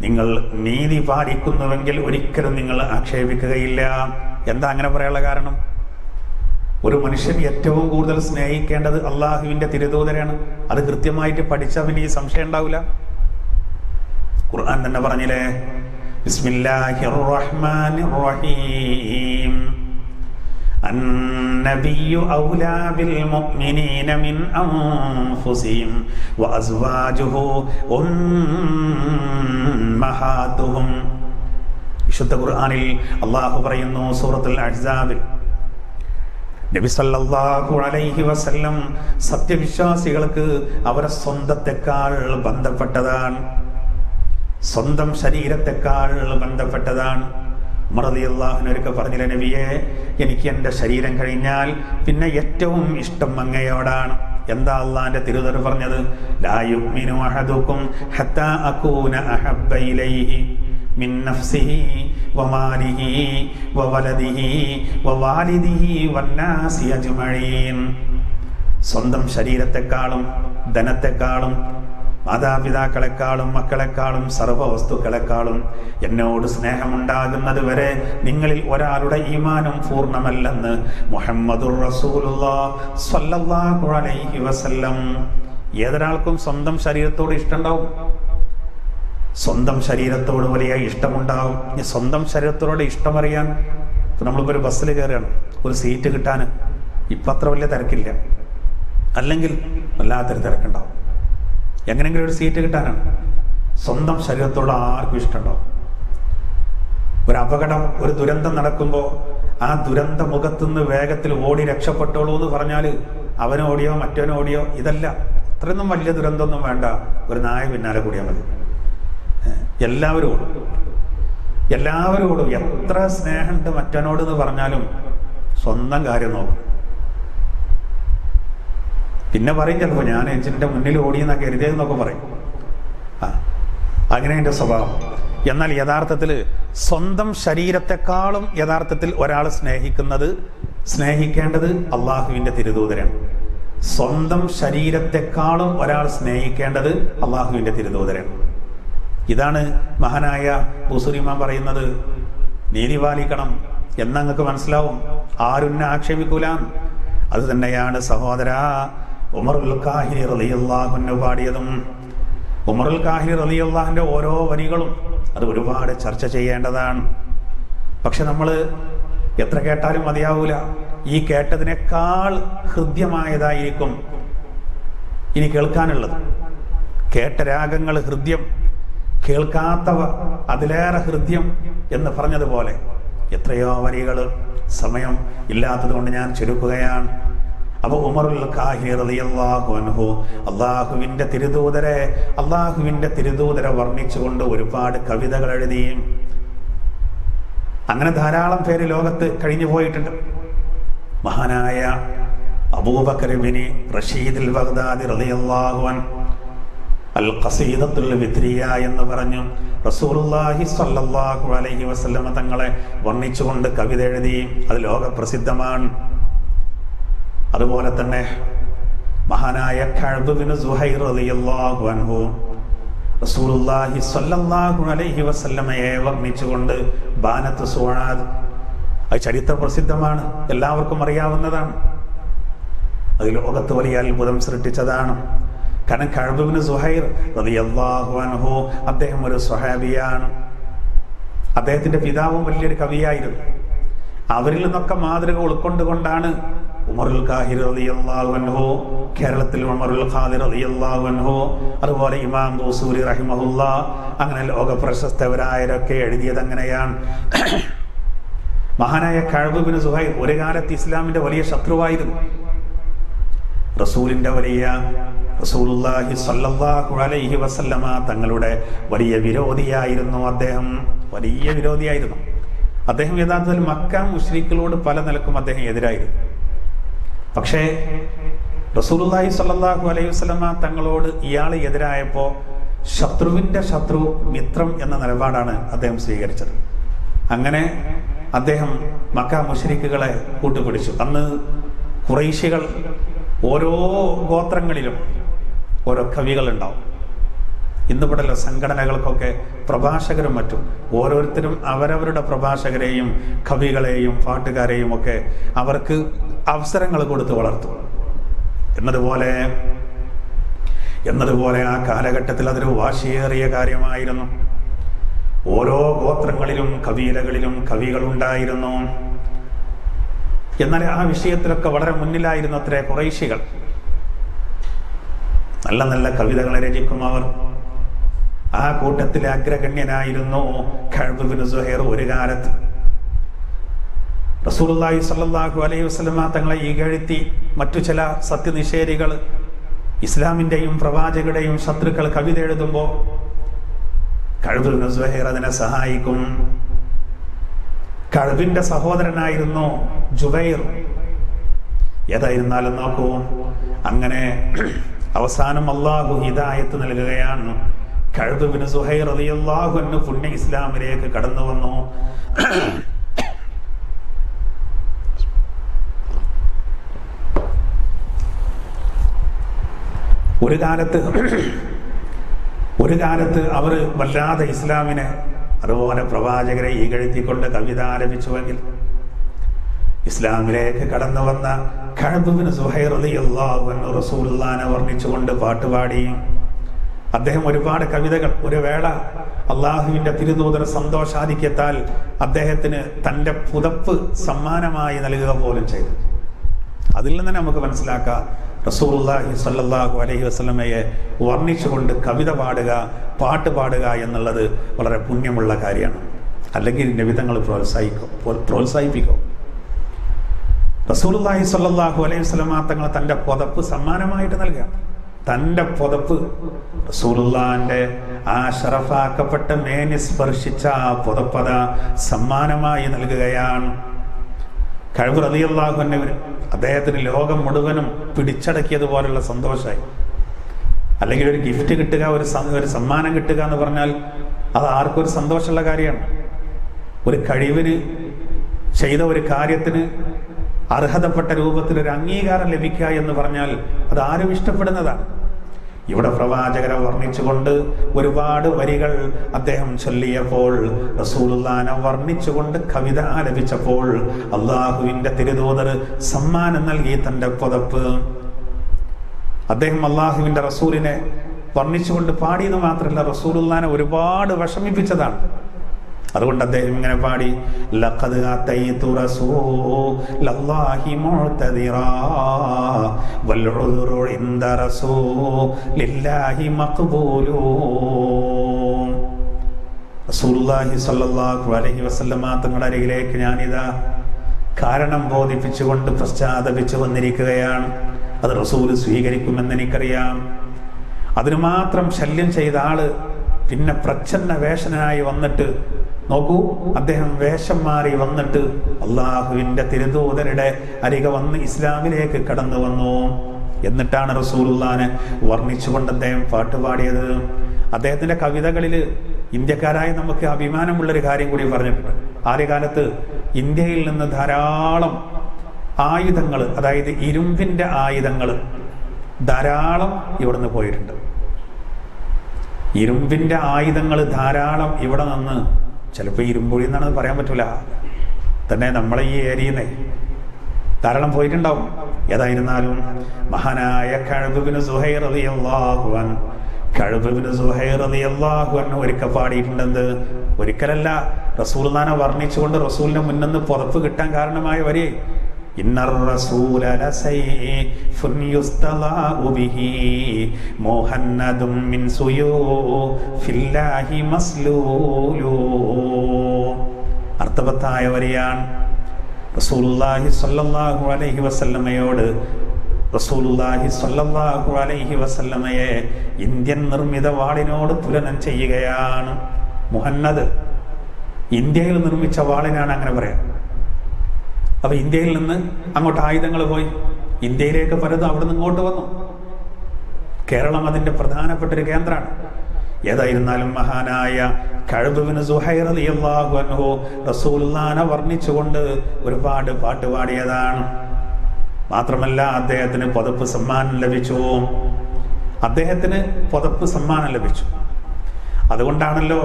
നിങ്ങൾ നീതി പാലിക്കുന്നുവെങ്കിൽ ഒരിക്കലും നിങ്ങൾ ആക്ഷേപിക്കുകയില്ല. എന്താ അങ്ങനെ പറയാനുള്ള കാരണം? ഒരു മനുഷ്യൻ ഏറ്റവും കൂടുതൽ സ്നേഹിക്കേണ്ടത് അള്ളാഹുവിൻ്റെ തിരുദൂതരാണ്. അത് കൃത്യമായിട്ട് പഠിച്ചവന് ഈ സംശയം ഉണ്ടാവില്ല. ഖുർആൻ തന്നെ പറഞ്ഞില്ലേ: ബിസ്മില്ലാഹിർ റഹ്മാനിർ റഹീം അന്നബിയ്യു ഔലാ ബിൽ മുഅ്മിനീന മിൻ അൻഫുസിഹിം വഅസ്വാജുഹു ഉമ്മഹാതുഹും. വിശുദ്ധ ഖുർആനിൽ അല്ലാഹു പറയുന്നു സൂറത്തുൽ അഹ്സാബിൽ, നബി സല്ലല്ലാഹു അലൈഹി വസല്ലം സത്യവിശ്വാസികൾക്ക് അവരെ സ്വന്തത്തെക്കാൾ ബന്ധപ്പെട്ടതാണ്, സ്വന്തം ശരീരത്തെക്കാൾ ബന്ധപ്പെട്ടതാണ്. ഉമർ റളിയല്ലാഹു അൻഹു ഒരിക്കൽ പറഞ്ഞില്ല, നബിയെ, എനിക്ക് എൻ്റെ ശരീരം കഴിഞ്ഞാൽ പിന്നെ ഏറ്റവും ഇഷ്ടം അങ്ങയോടാണ്. എന്താ അള്ളാന്റെ തിരുദർ പറഞ്ഞത്? ലാ യുഅ്മിനു അഹദുകും ഹത്താ അകൂന അഹബ്ബ ഇലൈഹി മിൻ നഫ്സിഹി വമാലിഹി വവലദിഹി വവാലിദിഹി വന്നാസി അജ്മഈൻ. സ്വന്തം ശരീരത്തെക്കാളും ധനത്തെക്കാളും മാതാപിതാക്കളെക്കാളും മക്കളെക്കാളും സർവ്വവസ്തുക്കളെക്കാളും എന്നോട് സ്നേഹമുണ്ടാകുന്നത് വരെ നിങ്ങളിൽ ഒരാളുടെ ഈമാനും പൂർണ്ണമല്ലെന്ന് മുഹമ്മദുർ റസൂലുള്ളാഹി സ്വല്ലല്ലാഹു അലൈഹി വസല്ലം. ഏതൊരാൾക്കും സ്വന്തം ശരീരത്തോട് ഇഷ്ടമുണ്ടാവും, സ്വന്തം ശരീരത്തോട് വലിയ ഇഷ്ടമുണ്ടാവും. സ്വന്തം ശരീരത്തോട് ഇഷ്ടമറിയാൻ ഇപ്പം നമ്മളിപ്പോൾ ഒരു ബസ്സിൽ കയറുകയാണ്, ഒരു സീറ്റ് കിട്ടാൻ ഇപ്പം അത്ര വലിയ തിരക്കില്ല, അല്ലെങ്കിൽ വല്ലാത്തൊരു തിരക്കുണ്ടാവും. എങ്ങനെയെങ്കിലും ഒരു സീറ്റ് കിട്ടാനാണ്. സ്വന്തം ശരീരത്തോട് ആർക്കും ഇഷ്ടമുണ്ടാവും. ഒരു അപകടം, ഒരു ദുരന്തം നടക്കുമ്പോൾ ആ ദുരന്ത മുഖത്തുനിന്ന് വേഗത്തിൽ ഓടി രക്ഷപ്പെട്ടോളൂ എന്ന് പറഞ്ഞാൽ അവനോടിയോ മറ്റവനോടിയോ, ഇതല്ല. അത്രയൊന്നും വലിയ ദുരന്തമൊന്നും വേണ്ട, ഒരു നായ പിന്നാലെ കൂടിയാൽ മതി. എല്ലാവരോടും എത്ര സ്നേഹമുണ്ട് മറ്റനോട് എന്ന് പറഞ്ഞാലും സ്വന്തം കാര്യം നോക്കും. പിന്നെ പറയും ചിലപ്പോൾ ഞാൻ എഞ്ചിൻ്റെ മുന്നിൽ ഓടിയെന്നൊക്കെ കരുതിയതെന്നൊക്കെ പറയും. അങ്ങനെ എൻ്റെ സ്വഭാവം. എന്നാൽ യഥാർത്ഥത്തിൽ സ്വന്തം ശരീരത്തെക്കാളും യഥാർത്ഥത്തിൽ ഒരാൾ സ്നേഹിക്കേണ്ടത് അള്ളാഹുവിൻ്റെ തിരുദൂതരാണ്. സ്വന്തം ശരീരത്തെക്കാളും ഒരാൾ സ്നേഹിക്കേണ്ടത് അള്ളാഹുവിൻ്റെ തിരുദൂതരാണ്. ഇതാണ് മഹാനായ ബുസൂരിമാൻ പറയുന്നത്. നീതി പാലിക്കണം എന്നങ്ങൾക്ക് മനസ്സിലാവും, ആരുന്നെ ആക്ഷേപിക്കൂല. അത് തന്നെയാണ് സഹോദര ഉമറുൽ ഖാഹിരി റളിയല്ലാഹു അൻഹു പാടിയതും. ഉമറുൽ ഖാഹിരി റളിയല്ലാഹുവിൻ്റെ ഓരോ വരികളും അത് ഒരുപാട് ചർച്ച ചെയ്യേണ്ടതാണ്. പക്ഷെ നമ്മൾ എത്ര കേട്ടാലും മതിയാവൂല. ഈ കേട്ടതിനേക്കാൾ ഹൃദ്യമായതായിരിക്കും ഇനി കേൾക്കാനുള്ളത്. കേട്ട രാഗങ്ങൾ ഹൃദ്യം, കേൾക്കാത്തവ അതിലേറെ ഹൃദ്യം എന്ന് പറഞ്ഞതുപോലെ എത്രയോ വരികൾ സമയം ഇല്ലാത്തത് കൊണ്ട് ഞാൻ ചുരുക്കുകയാണ്. അപ്പോൾ ഉമറുൽ ഖാഹിരി റളിയല്ലാഹു അൻഹു അള്ളാഹുവിൻ്റെ തിരുദൂതരെ വർണ്ണിച്ചുകൊണ്ട് ഒരുപാട് കവിതകൾ എഴുതി. അങ്ങനെ ധാരാളം പേര് ലോകത്ത് കഴിഞ്ഞു പോയിട്ടുണ്ട്. മഹാനായ അബൂബക്കർ ഇബ്നു റഷീദുൽ ബഗ്ദാദി റളിയല്ലാഹു അൻഹു അൽ ഖസീദത്തുൽ വിത്രിയ എന്ന് പറഞ്ഞു റസൂലുള്ളാഹി സ്വല്ലല്ലാഹു അലൈഹി വസല്ലമ തങ്ങളെ വർണ്ണിച്ചുകൊണ്ട് കവിത എഴുതി. അത് ലോകപ്രസിദ്ധമാണ്. അതുപോലെ തന്നെ മഹാനായ കഅബ് ബിൻ സുഹൈർ റളിയല്ലാഹു അൻഹു റസൂലുള്ളാഹി സ്വല്ലല്ലാഹു അലൈഹി വസല്ലമയെ വർണ്ണിച്ചുകൊണ്ട് ബാനത്ത് സുആദ്, അത് ചരിത്ര പ്രസിദ്ധമാണ്, എല്ലാവർക്കും അറിയാവുന്നതാണ്. അത് ലോകത്ത് വലിയ അത്ഭുതം സൃഷ്ടിച്ചതാണ്. കാരണം കഅബ് ബിൻ സുഹൈർ റളിയല്ലാഹു അൻഹു അദ്ദേഹം ഒരു സ്വഹാബിയാണ്. അദ്ദേഹത്തിന്റെ പിതാവും വലിയൊരു കവിയായിരുന്നു. അവരിൽ നിന്നൊക്കെ മാതൃക ഉൾക്കൊണ്ടുകൊണ്ടാണ് ഉമറുൽ ഖാഹിരി റളിയല്ലാഹു അൻഹു, കേരളത്തിൽ ഉമറുൽ ഖാദിർ റളിയല്ലാഹു അൻഹു, അതുപോലെ ഇമാം ബൂസൂരി റഹിമഹുല്ലാ, അങ്ങനെ ലോക പ്രശസ്തവരായവരൊക്കെ എഴുതിയത് അങ്ങനെയാണ്. മഹാനായ കഅബ് ബിൻ സുഹൈർ ഒരു കാലത്ത് ഇസ്ലാമിന്റെ വലിയ ശത്രുവായിരുന്നു. റസൂലുള്ളാഹി സ്വല്ലല്ലാഹു അലൈഹി വസല്ലമ തങ്ങളുടെ വലിയ വിരോധിയായിരുന്നു അദ്ദേഹം. വലിയ വിരോധിയായിരുന്നു അദ്ദേഹം. യഥാർത്ഥത്തിൽ മക്ക മുശ്രിക്കുകളോട് പല നിലക്കും അദ്ദേഹം എതിരായിരുന്നു. പക്ഷേ റസൂലുള്ളാഹി സ്വല്ലല്ലാഹു അലൈഹി വസല്ലമ തങ്ങളോട് ഇയാൾ എതിരായപ്പോൾ ശത്രുവിൻ്റെ ശത്രു മിത്രം എന്ന നിലപാടാണ് അദ്ദേഹം സ്വീകരിച്ചത്. അങ്ങനെ അദ്ദേഹം മക്ക മുശ്രിക്കുകളെ കൂട്ടുപിടിച്ചു. അന്ന് ഖുറൈശികൾ ഓരോ ഗോത്രങ്ങളിലും ഓരോ കവികളുണ്ടാവും. ഇന്നിവിടെയുള്ള സംഘടനകൾക്കൊക്കെ പ്രഭാഷകരും മറ്റും ഓരോരുത്തരും അവരവരുടെ പ്രഭാഷകരെയും കവികളെയും പാട്ടുകാരെയും ഒക്കെ അവർക്ക് അവസരങ്ങൾ കൊടുത്ത് വളർത്തും. എന്നതുപോലെ ആ കാലഘട്ടത്തിൽ അതൊരു വാശിയേറിയ കാര്യമായിരുന്നു. ഓരോ ഗോത്രങ്ങളിലും കബീലകളിലും കവികളുണ്ടായിരുന്നു. എന്നാൽ ആ വിഷയത്തിലൊക്കെ വളരെ മുന്നിലായിരുന്നു അത്രേ ഖുറൈശികൾ. നല്ല നല്ല കവിതകളെ രചിക്കും അവർ. ആ കൂട്ടത്തിലെ അഗ്രഗണ്യനായിരുന്നു കഅബ് ബിൻ സുഹൈർ. ഒരു കാലത്ത് റസൂലുള്ളാഹി സ്വല്ലല്ലാഹു അലൈഹി വസല്ലമ തങ്ങളെ ഇകഴ്ത്തി മറ്റു ചില സത്യനിഷേധികൾ, ഇസ്ലാമിൻ്റെയും പ്രവാചകരുടെയും ശത്രുക്കൾ കവിത എഴുതുമ്പോൾ കഅബ് ബിൻ സുഹൈർ അതിനെ സഹായിക്കും. കഅബിന്റെ സഹോദരനായിരുന്നു ജുബൈർ. ഏതായിരുന്നാലും നോക്കൂ, അങ്ങനെ അവസാനം അള്ളാഹു ഹിദായത്ത് നൽകുകയാണ്. കഅബ് ബിൻ സുഹൈർ റളിയല്ലാഹു അൻഹു പുണ്യ ഇസ്ലാമിലേക്ക് കടന്നു വന്നു. ഒരു കാലത്ത് അവർ വല്ലാതെ ഇസ്ലാമിനെ അതുപോലെ പ്രവാചകരെ ഇകഴ്ത്തിക്കൊണ്ട് കവിത ആലപിച്ചുവെങ്കിൽ ഇസ്ലാമിലേക്ക് കടന്നു വന്ന കഅബ് ബിൻ സുഹൈർ റളിയല്ലാഹു അൻഹു റസൂലുള്ളാഹിനെ വർണ്ണിച്ചുകൊണ്ട് പാട്ടുപാടി. അദ്ദേഹം ഒരുപാട് കവിതകൾ, ഒരു വേള അള്ളാഹുവിൻ്റെ തിരുദൂതർ സന്തോഷാധിക്യത്താൽ അദ്ദേഹത്തിന് തൻ്റെ പുതപ്പ് സമ്മാനമായി നൽകുക പോലും ചെയ്തു. അതിൽ നിന്ന് നമുക്ക് മനസ്സിലാക്കാം റസൂലുള്ളാഹി സ്വല്ലല്ലാഹു അലൈഹി വസല്ലമയെ വർണ്ണിച്ചുകൊണ്ട് കവിത പാടുക, പാട്ട് പാടുക എന്നുള്ളത് വളരെ പുണ്യമുള്ള കാര്യമാണ്. അല്ലെങ്കിൽ നബിതങ്ങൾ പ്രോത്സാഹിപ്പിക്കും. റസൂലുള്ളാഹി സ്വല്ലല്ലാഹു അലൈഹി വസല്ലമ തങ്ങൾ തൻ്റെ പുതപ്പ് സമ്മാനമായിട്ട് നൽകുക. തൻ്റെ പുതപ്പ് റസൂലുള്ളാഹിന്റെ ആ ശറഫാക്കപ്പെട്ട മേനി സ്പർശിച്ച ആ പുതപ്പത സമ്മാനമായി നൽകുകയാണ്. കഅബ് റളിയല്ലാഹു അൻഹു അദ്ദേഹത്തിന് ലോകം മുഴുവനും പിടിച്ചടക്കിയതുപോലുള്ള സന്തോഷമായി. അല്ലെങ്കിൽ ഒരു ഗിഫ്റ്റ് കിട്ടുക, ഒരു സമ്മാനം കിട്ടുക എന്ന് പറഞ്ഞാൽ അത് ആർക്കും ഒരു സന്തോഷമുള്ള കാര്യമാണ്. ഒരു കഴിവിന്, ചെയ്ത ഒരു കാര്യത്തിന് അർഹതപ്പെട്ട രൂപത്തിൽ ഒരു അംഗീകാരം ലഭിക്കുക എന്ന് പറഞ്ഞാൽ അത് ആരും ഇഷ്ടപ്പെടുന്നതാണ്. ഇവിടെ പ്രവാചകരെ വർണ്ണിച്ചുകൊണ്ട് ഒരുപാട് വരികൾ അദ്ദേഹം ചൊല്ലിയപ്പോൾ, റസൂലുള്ളാഹിനെ വർണ്ണിച്ചുകൊണ്ട് കവിത ആലപിച്ചപ്പോൾ അള്ളാഹുവിന്റെ തിരുദൂതർ സമ്മാനം നൽകി തന്റെ പുതപ്പ്. അദ്ദേഹം അള്ളാഹുവിന്റെ റസൂലിനെ വർണ്ണിച്ചുകൊണ്ട് പാടിയെന്ന് മാത്രമല്ല, റസൂലുള്ളാഹിനെ ഒരുപാട് വിഷമിപ്പിച്ചതാണ്. അതുകൊണ്ട് അദ്ദേഹം ഇങ്ങനെ പാടി, ലഖദ് അതൈതു റസൂലല്ലാഹി മുഅ്തദിറാ വൽ ഉദ്റു ഇൻദ റസൂലില്ലാഹി മഖ്ബൂലു. റസൂലുള്ളാഹി സ്വല്ലല്ലാഹു അലൈഹി വസല്ലമ തങ്ങളുടെ അരികിലേക്ക് ഞാനിതാ കാരണം ബോധിപ്പിച്ചുകൊണ്ട് പശ്ചാത്തപിച്ചു വന്നിരിക്കുകയാണ്. അത് റസൂൽ സ്വീകരിക്കുമെന്ന് എനിക്കറിയാം. അതിനു മാത്രം ശല്യം ചെയ്ത ആള് പിന്നെ പ്രച്ഛന്ന വേഷനായി വന്നിട്ട്, നോക്കൂ, അദ്ദേഹം വേഷം മാറി വന്നിട്ട് അള്ളാഹുവിന്റെ തിരുദൂതരുടെ അരികെ വന്ന് ഇസ്ലാമിലേക്ക് കടന്നു വന്നു. എന്നിട്ടാണ് റസൂലുള്ളാഹിനെ വർണ്ണിച്ചുകൊണ്ട് അദ്ദേഹം പാട്ടുപാടിയത്. അദ്ദേഹത്തിന്റെ കവിതകളിൽ ഇന്ത്യക്കാരായ നമുക്ക് അഭിമാനമുള്ളൊരു കാര്യം കൂടി പറഞ്ഞിട്ടുണ്ട്. ആദ്യകാലത്ത് ഇന്ത്യയിൽ നിന്ന് ധാരാളം ആയുധങ്ങൾ, അതായത് ഇരുമ്പിന്റെ ആയുധങ്ങൾ ധാരാളം ഇവിടുന്ന് പോയിട്ടുണ്ട്. ഇരുമ്പിന്റെ ആയുധങ്ങൾ ധാരാളം ഇവിടെ നിന്ന്, ചിലപ്പോൾ ഇരുമ്പൊഴി എന്നാണെന്ന് പറയാൻ പറ്റൂല, തന്നെ നമ്മളെ ഈ ഏരിയയിൽ നിന്ന് ധാരാളം പോയിട്ടുണ്ടാവും. ഏതായിരുന്നാലും മഹാനായ കഅബ് ഇബ്നു സുഹൈർ റളിയല്ലാഹു അൻഹു ഒരിക്കൽ പാടിയിട്ടുണ്ടെന്ന്. ഒരിക്കലല്ല, റസൂലുള്ളാഹിനെ വർണ്ണിച്ചുകൊണ്ട് റസൂലിന്റെ മുന്നിൽ പുറത്ത് കിട്ടാൻ കാരണമായ വരി, ഇന്നർ റസൂല ലസൈഫുൻ യുസ്തലാഉ ബിഹി മുഹന്നദും മിൻ സുയൂഫില്ലാഹി മസ്ലൂലു. അർത്ഥവത്തായ വരിയാണ്. റസൂലുള്ളാഹി സ്വല്ലല്ലാഹു അലൈഹി വസല്ലമയോട് റസൂലുള്ളാഹി സ്വല്ലല്ലാഹു അലൈഹി വസല്ലമയെ ഇന്ത്യൻ നിർമ്മിത വാളിനോട് തുലനം ചെയ്യുകയാണ്. മുഹന്നദ് ഇന്ത്യയിൽ നിർമ്മിച്ച വാളിനാണ് അങ്ങനെ പറയാം. അപ്പൊ ഇന്ത്യയിൽ നിന്ന് അങ്ങോട്ട് ആയുധങ്ങൾ പോയി, ഇന്ത്യയിലേക്ക് പലതും അവിടെ നിന്ന് ഇങ്ങോട്ട് വന്നു. കേരളം അതിന്റെ പ്രധാനപ്പെട്ട ഒരു കേന്ദ്രമാണ്. ഏതായിരുന്നാലും മഹാനായ കഅബ് ഇബ്നു സുഹൈർ റളിയല്ലാഹു അൻഹു റസൂലുള്ളാഹിനെ വർണ്ണിച്ചുകൊണ്ട് ഒരുപാട് പാട്ട് പാടിയതാണ്. മാത്രമല്ല, അദ്ദേഹത്തിന് പുതപ്പ് സമ്മാനം ലഭിച്ചു. അതുകൊണ്ടാണല്ലോ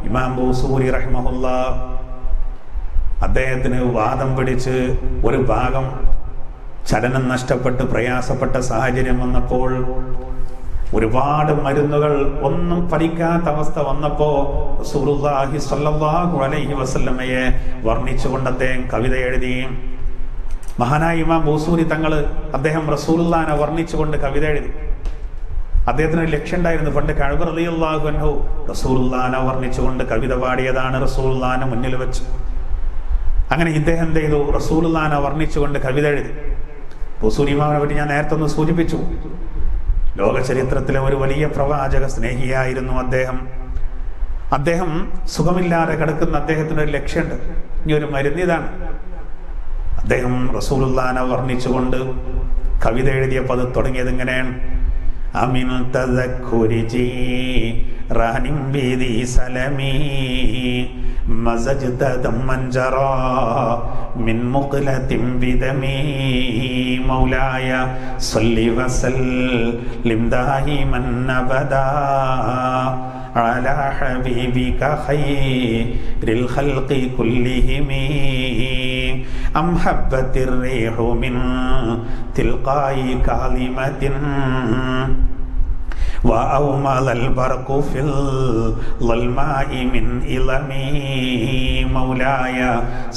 ഇമാം ബൂസൂരി റഹിമഹുല്ലാഹ് അദ്ദേഹത്തിന് വാദം പിടിച്ച് ഒരു ഭാഗം ചലനം നഷ്ടപ്പെട്ട് പ്രയാസപ്പെട്ട സാഹചര്യം വന്നപ്പോൾ, ഒരുപാട് മരുന്നുകൾ ഒന്നും ഫലിക്കാത്ത അവസ്ഥ വന്നപ്പോ റസൂലുള്ളാഹി സ്വല്ലല്ലാഹു അലൈഹി വസല്ലമയെ വർണ്ണിച്ചുകൊണ്ട് അദ്ദേഹം കവിത എഴുതി. മഹാനായ ഇമാം ബൂസൂരി തങ്ങള് അദ്ദേഹം റസൂലുള്ളാഹിനെ വർണ്ണിച്ചുകൊണ്ട് കവിത എഴുതി. അദ്ദേഹത്തിന് ഒരു ലക്ഷ്യം ഉണ്ടായിരുന്നു. പണ്ട് കഅബ് റളിയല്ലാഹു അൻഹു റസൂലുള്ളാഹിനെ വർണ്ണിച്ചുകൊണ്ട് കവിത പാടിയതാണ് റസൂലുള്ളാഹിനെ മുന്നിൽ വെച്ച്. അങ്ങനെ ഇദ്ദേഹം എന്ത് ചെയ്തു? റസൂലുള്ളാഹിനെ വർണ്ണിച്ചുകൊണ്ട് കവിത എഴുതി. ബൂസൂരി ഇമാമിനെ പറ്റി ഞാൻ നേരത്തെ ഒന്ന് സൂചിപ്പിച്ചു. ലോക ചരിത്രത്തിലെ ഒരു വലിയ പ്രവാചക സ്നേഹിയായിരുന്നു അദ്ദേഹം സുഖമില്ലാതെ കിടക്കുന്ന അദ്ദേഹത്തിന് ഒരു ലക്ഷ്യമുണ്ട്. ഇനി ഒരു മരുന്ന് ഇതാണ്. അദ്ദേഹം റസൂലുള്ളാഹിനെ വർണ്ണിച്ചുകൊണ്ട് കവിത എഴുതിയപ്പോൾ അത് തുടങ്ങിയത് ഇങ്ങനെയാണ്: അമിൻ തദക്കുരി ജീറാനിൻ ബിദി സലമി മസജ്ത ദമ്മൻ ജറാ മിൻ മുഖ്ലത്തിൻ ബിദമി മൗലായ സല്ലി വസല്ലിം ദായിമൻ അബദാ അലാ ഹബീബിക ഖൈറിൽ ഖൽഖി കുല്ലിഹിം അം ഹബ്ബത്തിർ റീഹു മിൻ തിൽഖായി കാലിമത്തിൻ وأومل البرق في الظلماء من إلمي مولاي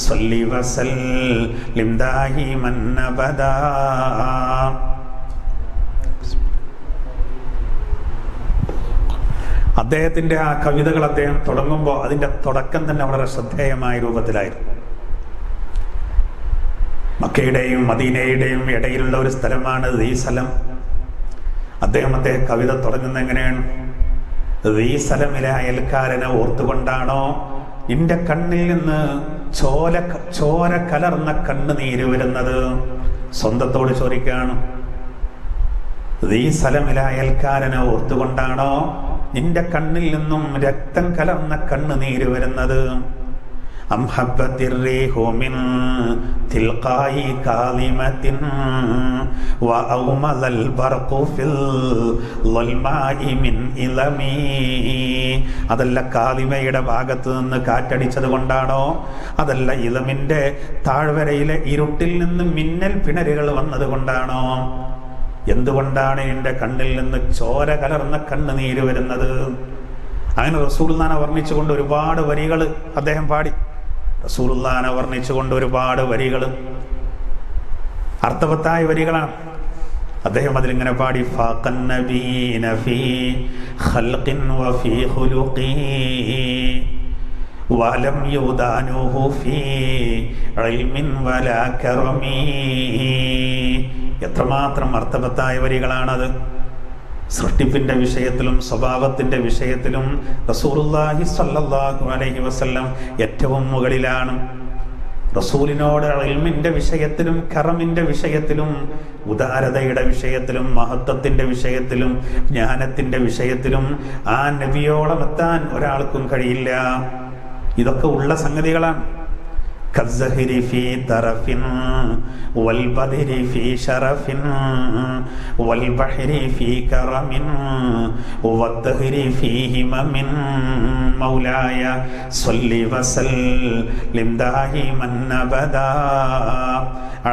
صل وسلم دائما أبدا. അദ്ദേഹത്തിന്റെ ആ കവിതകൾ അദ്ദേഹം തുടങ്ങുമ്പോൾ അതിന്റെ തുടക്കം തന്നെ വളരെ ശ്രദ്ധേയമായ രൂപത്തിലായിരുന്നു. മക്കയുടെയും മദീനയുടെയും ഇടയിലുള്ള ഒരു സ്ഥലമാണ് ഈ സ്ഥലം. അദ്ദേഹത്തെ കവിത തുടങ്ങുന്ന എങ്ങനെയാണ്? ഈ സ്ഥലമിലെ അയൽക്കാരനെ ഓർത്തുകൊണ്ടാണോ നിന്റെ കണ്ണിൽ നിന്ന് ചോര കലർന്ന കണ്ണുനീര് വരുന്നത്? സ്വന്തത്തോട് ചോദിക്കുകയാണ്. ഈ സ്ഥലമിലെ അയൽക്കാരനെ ഓർത്തുകൊണ്ടാണോ നിന്റെ കണ്ണിൽ നിന്നും രക്തം കലർന്ന കണ്ണുനീര് വരുന്നത്? أم حبت الريح من تلقاء كاظمة وأومض البرق في الظلماء من إلمي. അതല്ല കാലിമയുടെ ഭാഗത്ത് നിന്ന് കാറ്റടിച്ചത് കൊണ്ടാണോ? അതല്ല ഇലമിന്റെ താഴ്വരയിലെ ഇരുട്ടിൽ നിന്ന് മിന്നൽ പിണരുകൾ വന്നത് കൊണ്ടാണോ? എന്തുകൊണ്ടാണ് എൻ്റെ കണ്ണിൽ നിന്ന് ചോര കലർന്ന കണ്ണുനീര് വരുന്നത്? അങ്ങനെ റസൂലുള്ളാഹിനെ വർണ്ണിച്ചുകൊണ്ട് ഒരുപാട് വരികൾ അദ്ദേഹം പാടി. റസൂലുള്ളാഹിനെ വർണ്ണിച്ചുകൊണ്ട് ഒരുപാട് വരികൾ, അർത്ഥവത്തായ വരികളാണ്. അദ്ദേഹം അതിലിങ്ങനെ പാടി: ഫാഖൻ നബീന ഫീ ഖൽഖിൻ വഫീ ഖുലുഖി വലം യുദാനുഹു ഫീ ഇൽമിൻ വലാ കറമി. എത്രമാത്രം അർത്ഥവത്തായ വരികളാണത്! സൃഷ്ടിപ്പിന്റെ വിഷയത്തിലും സ്വഭാവത്തിന്റെ വിഷയത്തിലും റസൂലുള്ളാഹി സ്വല്ലല്ലാഹു അലൈഹി വസല്ലം ഏറ്റവും മുകളിലാണ്. റസൂലിനോട് ഇൽമിന്റെ വിഷയത്തിലും കറമിന്റെ വിഷയത്തിലും ഉദാരതയുടെ വിഷയത്തിലും മഹത്വത്തിന്റെ വിഷയത്തിലും ജ്ഞാനത്തിന്റെ വിഷയത്തിലും ആ നബിയോളം എത്താൻ ഒരാൾക്കും കഴിയില്ല. ഇതൊക്കെ ഉള്ള സംഗതികളാണ്. كالزهر في طرف والبدر في شرف والبحر في كرم والدهر في همم مولاي صل وسلم دائما أبدا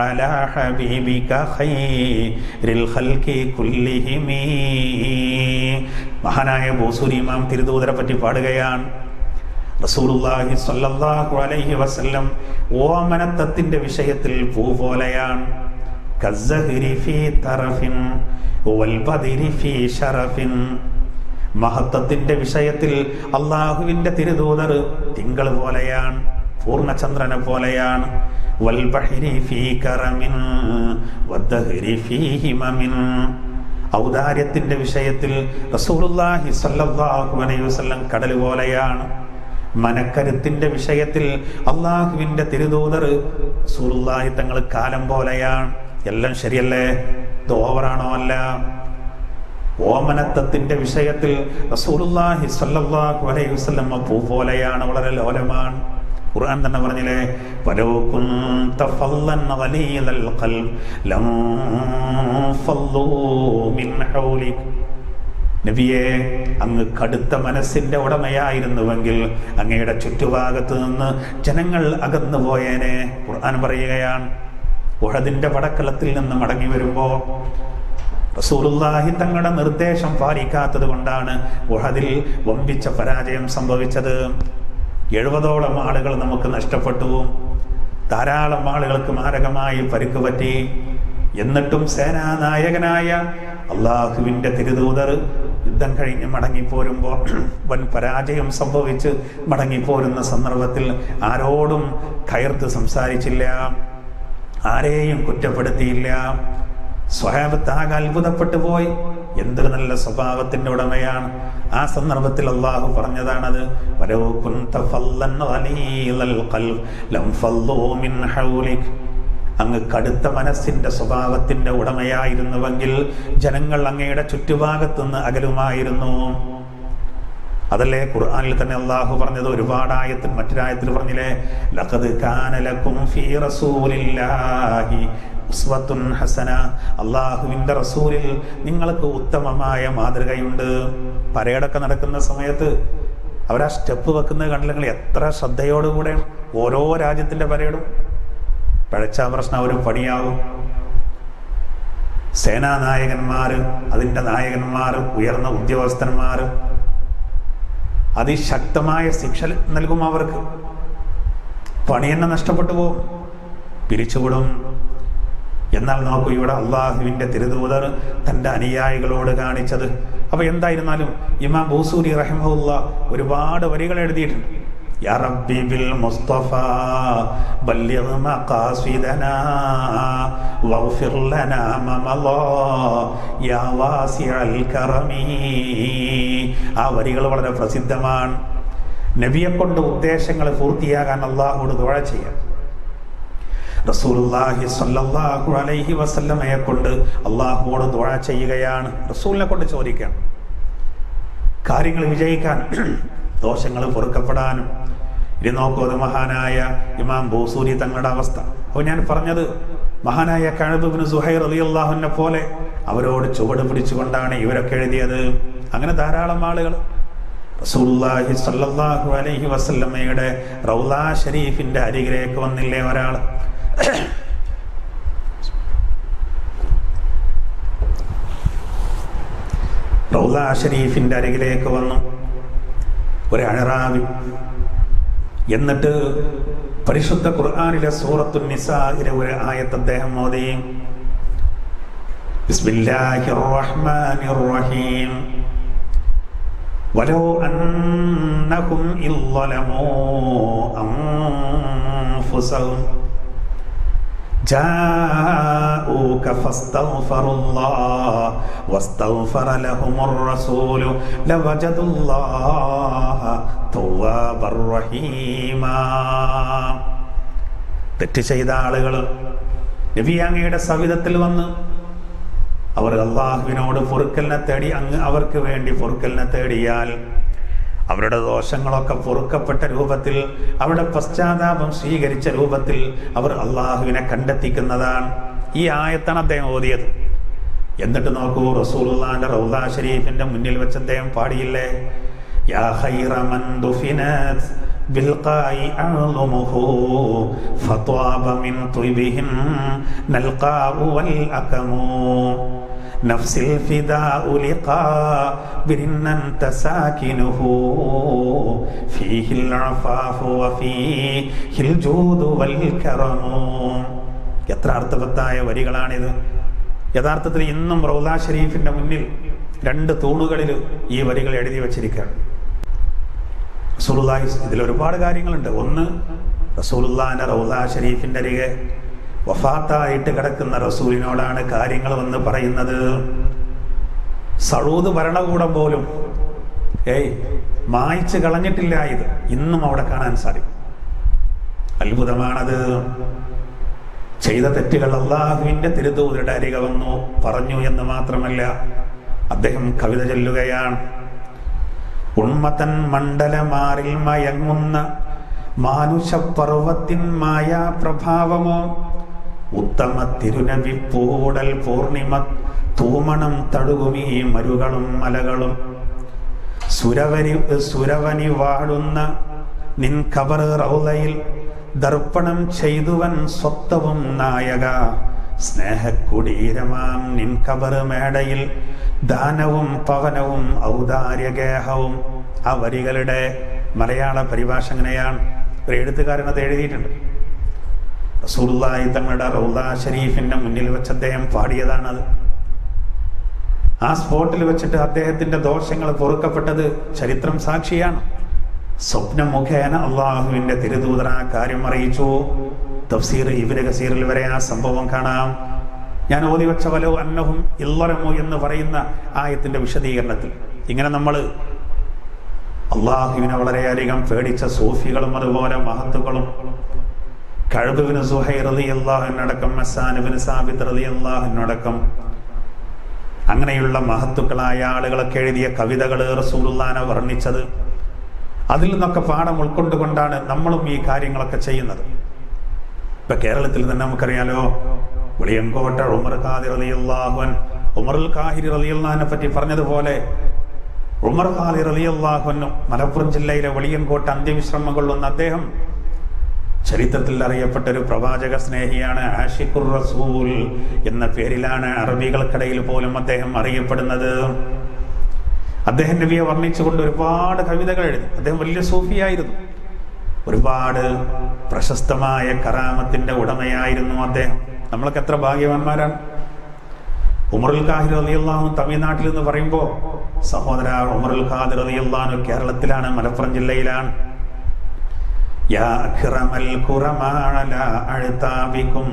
على حبيبك خير الخلق كلهم. മഹാനായ ബൂസൂരി ഇമാം തിരുദൂതരെ പറ്റി പാടുകയാണ്. റസൂലുള്ളാഹി സ്വല്ലല്ലാഹു അലൈഹി വസല്ലം ഓമനത്തത്തിന്റെ വിഷയത്തിൽ പൂ പോലെയാണ്. കസ്സഹരി ഫീ തറഫിൻ വൽബദിരി ഫീ ശറഫിൻ. മഹത്വത്തിന്റെ വിഷയത്തിൽ അള്ളാഹുവിന്റെ തിരുദൂതർ തിങ്കൾ പോലെയാണ്, പൂർണ്ണചന്ദ്രനെ പോലെയാണ്. വൽബഹരി ഫീ കറമിൻ വദ്ദഹരി ഫീ ഹിമമിൻ. ഔദാര്യത്തിന്റെ വിഷയത്തിൽ റസൂലുള്ളാഹി സ്വല്ലല്ലാഹു അലൈഹി വസല്ലം കടൽ പോലെയാണ്. മനക്കരുത്തിന്റെ വിഷയത്തിൽ അള്ളാഹുവിന്റെ തിരുദൂതർ റസൂലുള്ളാഹി തങ്ങൾ കാലം പോലെയാണ്. എല്ലാം ശരിയല്ലേ? ഇത് ഓവറാണോ? അല്ല. ഓമനത്വത്തിന്റെ വിഷയത്തിൽ റസൂലുള്ളാഹി സ്വല്ലല്ലാഹു അലൈഹി വസല്ലം പൂ പോലെയാണ്, വളരെ ലോലമാണ്. ഖുർആൻ തന്നെ പറഞ്ഞില്ലേ: വലൗ കുൻത ഫല്ലൻ ഗലീദൽ ഖൽബ് ലം ഫല്ലൂ മിൻ ഹൗലിക്. നബിയെ, അങ്ങ് കടുത്ത മനസ്സിന്റെ ഉടമയായിരുന്നുവെങ്കിൽ അങ്ങയുടെ ചുറ്റുഭാഗത്ത് നിന്ന് ജനങ്ങൾ അകന്നു പോയേനെ. ഖുർആൻ പറയുകയാണ്. ഉഹദിന്റെ പടക്കളത്തിൽ നിന്ന് മടങ്ങി വരുമ്പോ റസൂലുള്ളാഹി തങ്ങളുടെ നിർദ്ദേശം പാലിക്കാത്തത് കൊണ്ടാണ് ഉഹദിൽ വമ്പിച്ച പരാജയം സംഭവിച്ചത്. 70ഓളം ആളുകൾ നമുക്ക് നഷ്ടപ്പെട്ടു. ധാരാളം ആളുകൾക്ക് മാരകമായി പരിക്ക് പറ്റി. എന്നിട്ടും സേനാനായകനായ അള്ളാഹുവിന്റെ തിരുദൂതർ യുദ്ധം കഴിഞ്ഞ് മടങ്ങിപ്പോരുമ്പോൾ വൻ പരാജയം സംഭവിച്ച് മടങ്ങിപ്പോരുന്ന സന്ദർഭത്തിൽ ആരോടും കയർത്ത് സംസാരിച്ചില്ല, ആരെയും കുറ്റപ്പെടുത്തിയില്ല. സ്വഹാബത്താകെ അത്ഭുതപ്പെട്ടു പോയി. എന്തൊരു നല്ല സ്വഭാവത്തിന്റെ ഉടമയാണ്. ആ സന്ദർഭത്തിൽ അള്ളാഹു പറഞ്ഞതാണത്. വലൗ കുൻത ഫല്ലൻ ഗലീദൽ ഖൽബ് ലം ഫല്ലൂ മിൻ ഹൗലിക്. അങ്ങ് കടുത്ത മനസ്സിന്റെ സ്വഭാവത്തിന്റെ ഉടമയായിരുന്നുവെങ്കിൽ ജനങ്ങൾ അങ്ങയുടെ ചുറ്റുഭാഗത്തുനിന്ന് അകലുമായിരുന്നു. അതല്ലേ ഖുർആനിൽ തന്നെ അള്ളാഹു പറഞ്ഞത്. ഒരുപാട് ആയത്തിൽ മറ്റൊരായത്തിൽ പറഞ്ഞില്ലേ: ലഖദ് കാന ലക്കും ഫീ റസൂലില്ലാഹി ഉസ്വത്തുൻ ഹസന. അള്ളാഹുവിന്റെ റസൂലിൽ നിങ്ങൾക്ക് ഉത്തമമായ മാതൃകയുണ്ട്. പരേഡൊക്കെ നടക്കുന്ന സമയത്ത് അവരാ സ്റ്റെപ്പ് വെക്കുന്നത് കണ്ടില്ലെങ്കിൽ എത്ര ശ്രദ്ധയോടുകൂടെ ഓരോ രാജ്യത്തിന്റെ പരേഡും. പഴച്ചാ പ്രശ്നം ഒരു പണിയാവും. സേനാനായകന്മാര്, അതിൻ്റെ നായകന്മാർ, ഉയർന്ന ഉദ്യോഗസ്ഥന്മാർ അതിശക്തമായ ശിക്ഷ നൽകും. അവർക്ക് പണി തന്നെ നഷ്ടപ്പെട്ടു പോകും, പിരിച്ചുവിടും. എന്നാൽ നോക്കൂ, ഇവിടെ അള്ളാഹുവിന്റെ തിരുദൂതർ തൻ്റെ അനുയായികളോട് കാണിച്ചത്. അപ്പൊ എന്തായിരുന്നാലും ഇമാം ബൂസൂരി റഹിമഹുല്ലാഹ് ഒരുപാട് വരികൾ എഴുതിയിട്ടുണ്ട്. യാ റബ്ബി ബിൽ മുസ്തഫ ബല്ലിഗ് മഖാസിദനാ വഗ്ഫിർ ലനാ മമളാ യാ വാസിഅൽ കറമി. ആ വരികൾ വളരെ പ്രസിദ്ധമാണ്. നബിയെ കൊണ്ട് ഉദ്ദേശങ്ങൾ പൂർത്തിയാകാൻ അല്ലാഹുവോട് ദുആ ചെയ്യാം. റസൂലുള്ളാഹി സ്വല്ലല്ലാഹു അലൈഹി വസല്ലമയെ കൊണ്ട് അല്ലാഹുവോട് ദുആ ചെയ്യുകയാണ്. റസൂലിനെ കൊണ്ട് ചോദിക്കണം കാര്യങ്ങൾ വിജയിക്കാൻ, ദോഷങ്ങൾ പൊറുക്കപ്പെടാനും. ഇനി നോക്കൂ, അത് മഹാനായ ഇമാം ബൂസൂരി തങ്ങളുടെ അവസ്ഥ. അപ്പോൾ ഞാൻ പറഞ്ഞത് മഹാനായ കഅബ് ഇബ്നു സുഹൈർ റളിയല്ലാഹു അൻഹു പോലെ അവരോട് ചുവട് പിടിച്ചുകൊണ്ടാണ് ഇവരൊക്കെ എഴുതിയത്. അങ്ങനെ ധാരാളം ആളുകൾ റസൂലുള്ളാഹി സ്വല്ലല്ലാഹു അലൈഹി വസല്ലമയുടെ റൗളാ ഷരീഫിന്റെ അരികിലേക്ക് വന്നില്ലേ ഒരാൾ. റൗളാ ഷരീഫിന്റെ അരികിലേക്ക് വന്നു ഒരു അഅറാബി. എന്നിട്ട് പരിശുദ്ധ ഖുർആനിലെ സൂറത്തുൻ നിസായിലെ ഒരു ആയത്ത് അദ്ദേഹം ഓതി. ബിസ്മില്ലാഹിർ റഹ്മാനിർ റഹീം. വലൗ അന്നഹും ഇളലമൂ അൻഫുസഹും ജാഊക ഫസ്തഗ്ഫറുല്ലാഹ വസ്തഗ്ഫറ ലഹുമുർ റസൂലു ലവജദുല്ലാഹ തവ്വാബർ റഹീമാ. തെറ്റ് ചെയ്ത ആളുകൾ നബി അങ്ങയുടെ സവിധത്തിൽ വന്ന് അവർ അള്ളാഹുവിനോട് പൊറുക്കലിനെ തേടി, അങ്ങ് അവർക്ക് വേണ്ടി പൊറുക്കലിനെ തേടിയാൽ അവരുടെ ദോഷങ്ങളൊക്കെ പൊറുക്കപ്പെട്ട രൂപത്തിൽ, അവരുടെ പശ്ചാത്താപം സ്വീകരിച്ച രൂപത്തിൽ അവർ അള്ളാഹുവിനെ കണ്ടെത്തിക്കുന്നതാണ്. ഈ ആയത്താണ് അദ്ദേഹം ഓതിയത്. എന്നിട്ട് നോക്കൂ, റസൂലുള്ളാഹിന്റെ റൗളാ ഷരീഫിന്റെ മുന്നിൽ വെച്ച് അദ്ദേഹം പാടിയില്ലേ, യാ ഖൈറ മൻ ദുഫിനത് ബിൽഖായി അഅ്ളുമുഹു ഫത്വാബ മിൻ തുയ്ബിഹിം നൽഖാഉ വൽ അകമു നഫ്സിൽ ഫിദാഉ ലിഖാബിൻ അൻത സാകിനുഹു ഫീഹിൽ അഫാഫു വഫീഹിൽ ജൂദു വൽ കറമു. എത്ര അർത്ഥവത്തായ വരികളാണിത്. യഥാർത്ഥത്തിൽ ഇന്നും റൗളാ ഷരീഫിന്റെ മുന്നിൽ 2 തൂണുകളിൽ ഈ വരികൾ എഴുതി വച്ചിരിക്കുകയാണ്. റസൂലുള്ളാഹി, ഇതിൽ ഒരുപാട് കാര്യങ്ങളുണ്ട്. ഒന്ന്, റസൂലുള്ളാഹിന്റെ റൗളാ ഷരീഫിന്റെ അരികെ വഫാത്തായിട്ട് കിടക്കുന്ന റസൂലിനോടാണ് കാര്യങ്ങൾ വന്ന് പറയുന്നത്. സഊദ് ഭരണകൂടം പോലും മായ്ച്ചു കളഞ്ഞിട്ടില്ല. ഇത് ഇന്നും അവിടെ കാണാൻ സാധിക്കും. അത്ഭുതമാണത്. ചെയ്ത തെറ്റുകൾ അള്ളാഹുവിന്റെ തിരുദൂതരുടെ അരികെ വന്നു പറഞ്ഞു എന്ന് മാത്രമല്ല, അദ്ദേഹം കവിത ചൊല്ലുകയാണ്. ഉൺമതൻ മണ്ഡലമാറിൽ മയങ്ങുന്ന മാനുഷപർവത്തിൻ മായാ പ്രഭാവമോ ഉത്തമ തിരുനബിപ്പൂടൽ പൂർണിമ തൂമണം തഴുകുമീ മരുകളും മലകളും സുരവനി വാഴുന്ന നിൻ ഖബർ റൗളയിൽ ദർപ്പണം ചെയ്തുവൻ സ്വത്തവും നായക സ്നേഹക്കുടീരമാം നിൻ ഖബർ മേടയിൽ ദാനവും പവനവും ഔദാര്യഗേഹവും. ആ വരികളുടെ മലയാള പരിഭാഷ അങ്ങനെയാണ്. ഒരു എഴുത്തുകാരൻ അത് എഴുതിയിട്ടുണ്ട്. റസൂലുള്ളാഹി തങ്ങളുടെ റൗളാ ഷരീഫിന്റെ മുന്നിൽ വെച്ച് അദ്ദേഹം പാടിയതാണത്. ആ സ്പോട്ടിൽ വെച്ചിട്ട് അദ്ദേഹത്തിന്റെ ദോഷങ്ങൾ പൊറുക്കപ്പെട്ടത് ചരിത്രം സാക്ഷിയാണ്. സ്വപ്നം മുഖേന അള്ളാഹുവിന്റെ തിരുദൂതർ ആ കാര്യം അറിയിച്ചു. തഫ്സീർ ഇബ്നു കസീറിൽ വരെ ആ സംഭവം കാണാം. ഞാൻ ഓതി വെച്ച വലൗ അന്നഹും ഇളലമു എന്ന് പറയുന്ന ആയത്തിന്റെ വിശദീകരണത്തിൽ ഇങ്ങനെ നമ്മൾ അള്ളാഹുവിനെ വളരെയധികം പേടിച്ച സൂഫികളും അതുപോലെ മഹത്തുക്കളും കഅബ് ഇബ്നു സുഹൈർ റളിയല്ലാഹു അൻഹു അടക്കം ഹസ്സാൻ ഇബ്നു സാബിത്ത് റളിയല്ലാഹു അൻഹു അടക്കം അങ്ങനെയുള്ള മഹത്തുക്കളായ ആളുകളൊക്കെ എഴുതിയ കവിതകൾ റസൂലുള്ളാഹിനെ വർണ്ണിച്ചത്, അതിൽ നിന്നൊക്കെ പാഠം ഉൾക്കൊണ്ടുകൊണ്ടാണ് നമ്മളും ഈ കാര്യങ്ങളൊക്കെ ചെയ്യുന്നത്. ഇപ്പൊ കേരളത്തിൽ തന്നെ നമുക്കറിയാലോ, വെളിയങ്കോട്ട ഉമർ ഖാദിർ റളിയല്ലാഹു അൻഹു, ഉമറുൽ ഖാഹിരി റളിയല്ലാഹു അൻഹുവിനെ പറ്റി പറഞ്ഞതുപോലെ ഉമർ ഖാദിർ റളിയല്ലാഹു അൻഹു മലപ്പുറം ജില്ലയിലെ വെളിയങ്കോട്ട അന്ത്യവിശ്രമം കൊള്ളുന്ന അദ്ദേഹം ചരിത്രത്തിൽ അറിയപ്പെട്ട ഒരു പ്രവാചക സ്നേഹിയാണ്. ആഷിഖുർ റസൂൽ എന്ന പേരിലാണ് അറബികൾക്കിടയിൽ പോലും അദ്ദേഹം അറിയപ്പെടുന്നത്. അദ്ദേഹം നബിയെ വർണ്ണിച്ചുകൊണ്ട് ഒരുപാട് കവിതകൾ എഴുതി. അദ്ദേഹം വലിയ സൂഫിയായിരുന്നു. ഒരുപാട് പ്രശസ്തമായ കറാമത്തിന്റെ ഉടമയായിരുന്നു അദ്ദേഹം. നമ്മളൊക്കെ എത്ര ഭാഗ്യവാന്മാരാണ്. ഉമറുൽ ഖാദിർ റളിയല്ലാഹു അൻഹു തമിഴ്നാട്ടിൽ എന്ന് പറയുമ്പോൾ സഹോദര ഉമറുൽ ഖാദിർ റളിയല്ലാഹു അൻഹു കേരളത്തിലാണ്, മലപ്പുറം ജില്ലയിലാണ്. യാ അക്റമൽ ഖുറമാ അലാ അഅ്താബികും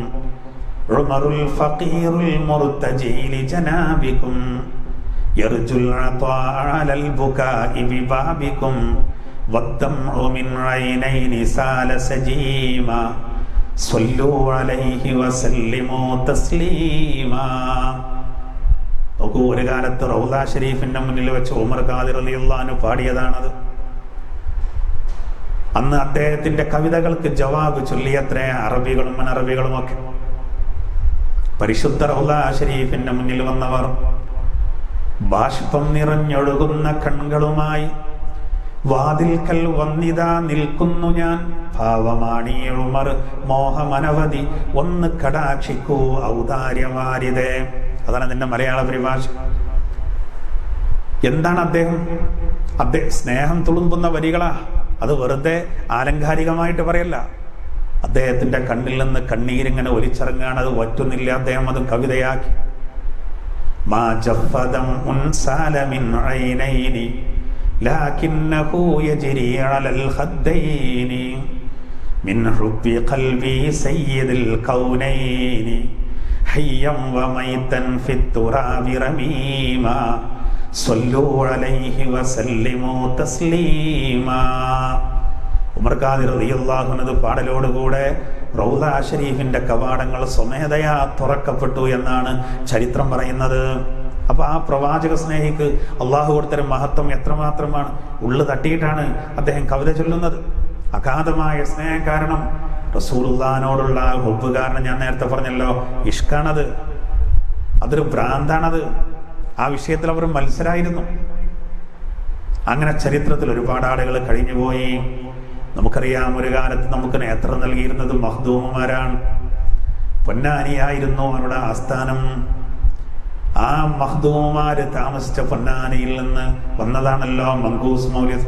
ഉമറുൽ ഫഖീറുൽ മുർതജി ലിജനാബികും യർജുൽ അതാഅ അലൽ ബുകാഇ ബിബാബികും വദ്ദംഉ മിൻ ഐനൈനി സാല സജീമാ സ്വല്ലൂ അലൈഹി വസല്ലിമൂ തസ്ലീമാ. നോക്കൂ, ഒരു കാലത്ത് റൗള ഷരീഫിന്റെ മുന്നിൽ വെച്ച് ഉമർ ഖാദിർ റളിയല്ലാഹു അൻഹു പാടിയതാണത്. അന്ന് അദ്ദേഹത്തിന്റെ കവിതകൾക്ക് ജവാബ് ചൊല്ലിയത്രേ അറബികളും അനറബികളും ഒക്കെ. പരിശുദ്ധ റൗള ഷരീഫിന്റെ മുന്നിൽ വന്നവർ ബാഷ്പം നിറഞ്ഞൊഴുകുന്ന കണ്ണുകളുമായി വാതിൽക്കൽ വന്നിതാ നിൽക്കുന്നു ഞാൻ, ഭാവമാണീ ഉമർ മോഹമനവധി, ഒന്ന് കടാക്ഷിക്കൂ ഔദാര്യവാരിതേ. അതാണ് അതിന്റെ മലയാള പരിഭാഷ. എന്താണ് അദ്ദേഹം സ്നേഹം തുളുമ്പുന്ന വരികളാ. അത് വെറുതെ ആലങ്കാരികമായിട്ട് പറയല്ല. അദ്ദേഹത്തിന്റെ കണ്ണിൽ നിന്ന് കണ്ണീരിങ്ങനെ ഒലിച്ചിറങ്ങാണ്. അത് വറ്റുന്നില്ല. അദ്ദേഹം അത് കവിതയാക്കി. മാ ജഫദം ഉൻസാല മിൻ ഐനൈനി ലകിന്നഹു യജ്രി അലൽ ഖദ്ദൈനി മിൻ ഹുബ്ബി ഖൽബി സയ്യിദുൽ കൗനൈനി ഹയ്യം വമൈതൻ ഫിത്തുറാബി റമീമാ സ്വല്ലൂ അലൈഹി വസല്ലിമൂ തസ്ലീമാ. ഉമർ ഖാദിർ റളിയല്ലാഹു അൻഹു പാടലോടുകൂടെ റൗള ഷരീഫിന്റെ കവാടങ്ങൾ സ്വമേധയാ തുറക്കപ്പെട്ടു എന്നാണ് ചരിത്രം പറയുന്നത്. അപ്പൊ ആ പ്രവാചക സ്നേഹിക്ക് അള്ളാഹു കൊടുത്തൊരു മഹത്വം എത്രമാത്രമാണ്. ഉള്ളു തട്ടിയിട്ടാണ് അദ്ദേഹം കവിത ചൊല്ലുന്നത്. അഗാധമായ സ്നേഹം കാരണം, റസൂലുള്ളാഹിനോടുള്ള ഹുബ്ബ് കാരണം, ഞാൻ നേരത്തെ പറഞ്ഞല്ലോ, ഇഷ്കാണത്, അതൊരു ഭ്രാന്താണത്. ആ വിഷയത്തിൽ അവർ മത്സരായിരുന്നു. അങ്ങനെ ചരിത്രത്തിൽ ഒരുപാട് ആളുകൾ കഴിഞ്ഞുപോയി. നമുക്കറിയാം, ഒരു കാലത്ത് നമുക്ക് നേതൃത്വം നൽകിയിരുന്നത് മഖ്ദൂമുമാരാണ്. പൊന്നാനിയായിരുന്നു അവരുടെ ആസ്ഥാനം. ആ മഖ്ദൂമുമാര് താമസിച്ച പൊന്നാനിയിൽ നിന്ന് വന്നതാണല്ലോ മങ്കൂസ് മൗലിദ്.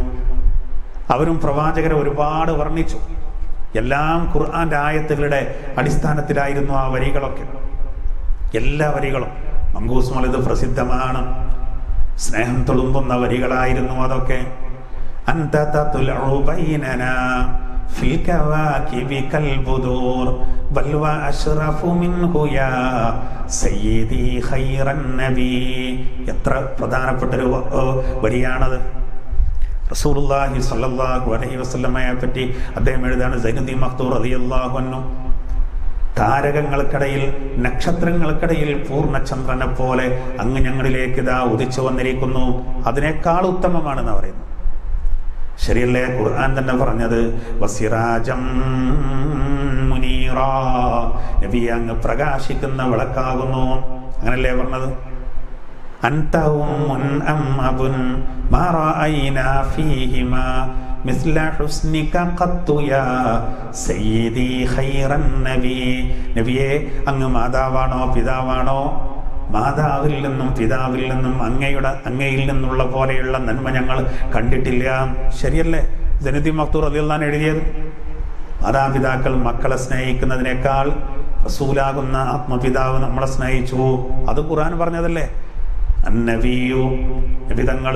അവരും പ്രവാചകരെ ഒരുപാട് വർണ്ണിച്ചു. എല്ലാം ഖുർആന്റെ ആയത്തുകളുടെ അടിസ്ഥാനത്തിലായിരുന്നു ആ വരികളൊക്കെ, എല്ലാ വരികളും. മങ്കൂസ് മൗലിദ് പ്രസിദ്ധമാണ്. സ്നേഹം തുളുമ്പുന്ന വരികളായിരുന്നു അതൊക്കെ. അൻത തത്ലഉ ബൈനനാ ഫിൽ കവാകിബി കൽ ബുദൂർ ബൽ വ അശ്റഫു മിൻഹു യാ സയ്യിദി ഖൈറൻ നബി. എത്ര പ്രധാനപ്പെട്ടൊരു വരിയാണത്. റസൂലുള്ളാഹി സ്വല്ലല്ലാഹു അലൈഹി വസല്ലമയെ പറ്റി അദ്ദേഹം എഴുതാണ് സൈനുദ്ദീൻ മഖ്ദൂർ റളിയല്ലാഹു അൻഹു. താരകങ്ങൾക്കിടയിൽ, നക്ഷത്രങ്ങൾക്കിടയിൽ പൂർണ്ണചന്ദ്രനെ പോലെ അങ്ങ് ഞങ്ങളിലേക്ക് ഇതാ ഉദിച്ചു വന്നിരിക്കുന്നു. അതിനേക്കാൾ ഉത്തമമാണെന്ന് പറയുന്നു. ശരിയല്ലേ? ഖുർആൻ തന്നെ പറഞ്ഞത് വസിറാജം മുനീറാ, നബി അങ്ങ് പ്രകാശിക്കുന്ന വിളക്കാകുന്നു. അങ്ങനല്ലേ പറഞ്ഞത്? അൻത ഉമ്മുൻ അം അബുൻ മാ റഅയ്നാ ഫീഹിമാ മിസ്ല ഹുസ്നിക ഖത്തു യാ സയ്യിദി ഖൈറൻ നബി. നബിയെ, അങ്ങ് മാതാവാണോ പിതാവാണോ? മാതാവിൽ നിന്നും പിതാവിൽ നിന്നും അങ്ങയിൽ നിന്നുള്ള പോലെയുള്ള നന്മ ഞങ്ങൾ കണ്ടിട്ടില്ല. ശരിയല്ലേ? സൈനുദ്ദീൻ മഖ്ദൂർ റളിയല്ലാഹു അൻഹു എഴുതിയത്. മാതാപിതാക്കൾ മക്കളെ സ്നേഹിക്കുന്നതിനേക്കാൾ റസൂലാകുന്ന ആത്മപിതാവ് നമ്മളെ സ്നേഹിച്ചു. അത് ഖുർആൻ പറഞ്ഞതല്ലേ. അന്നബിയു, നബി തങ്ങൾ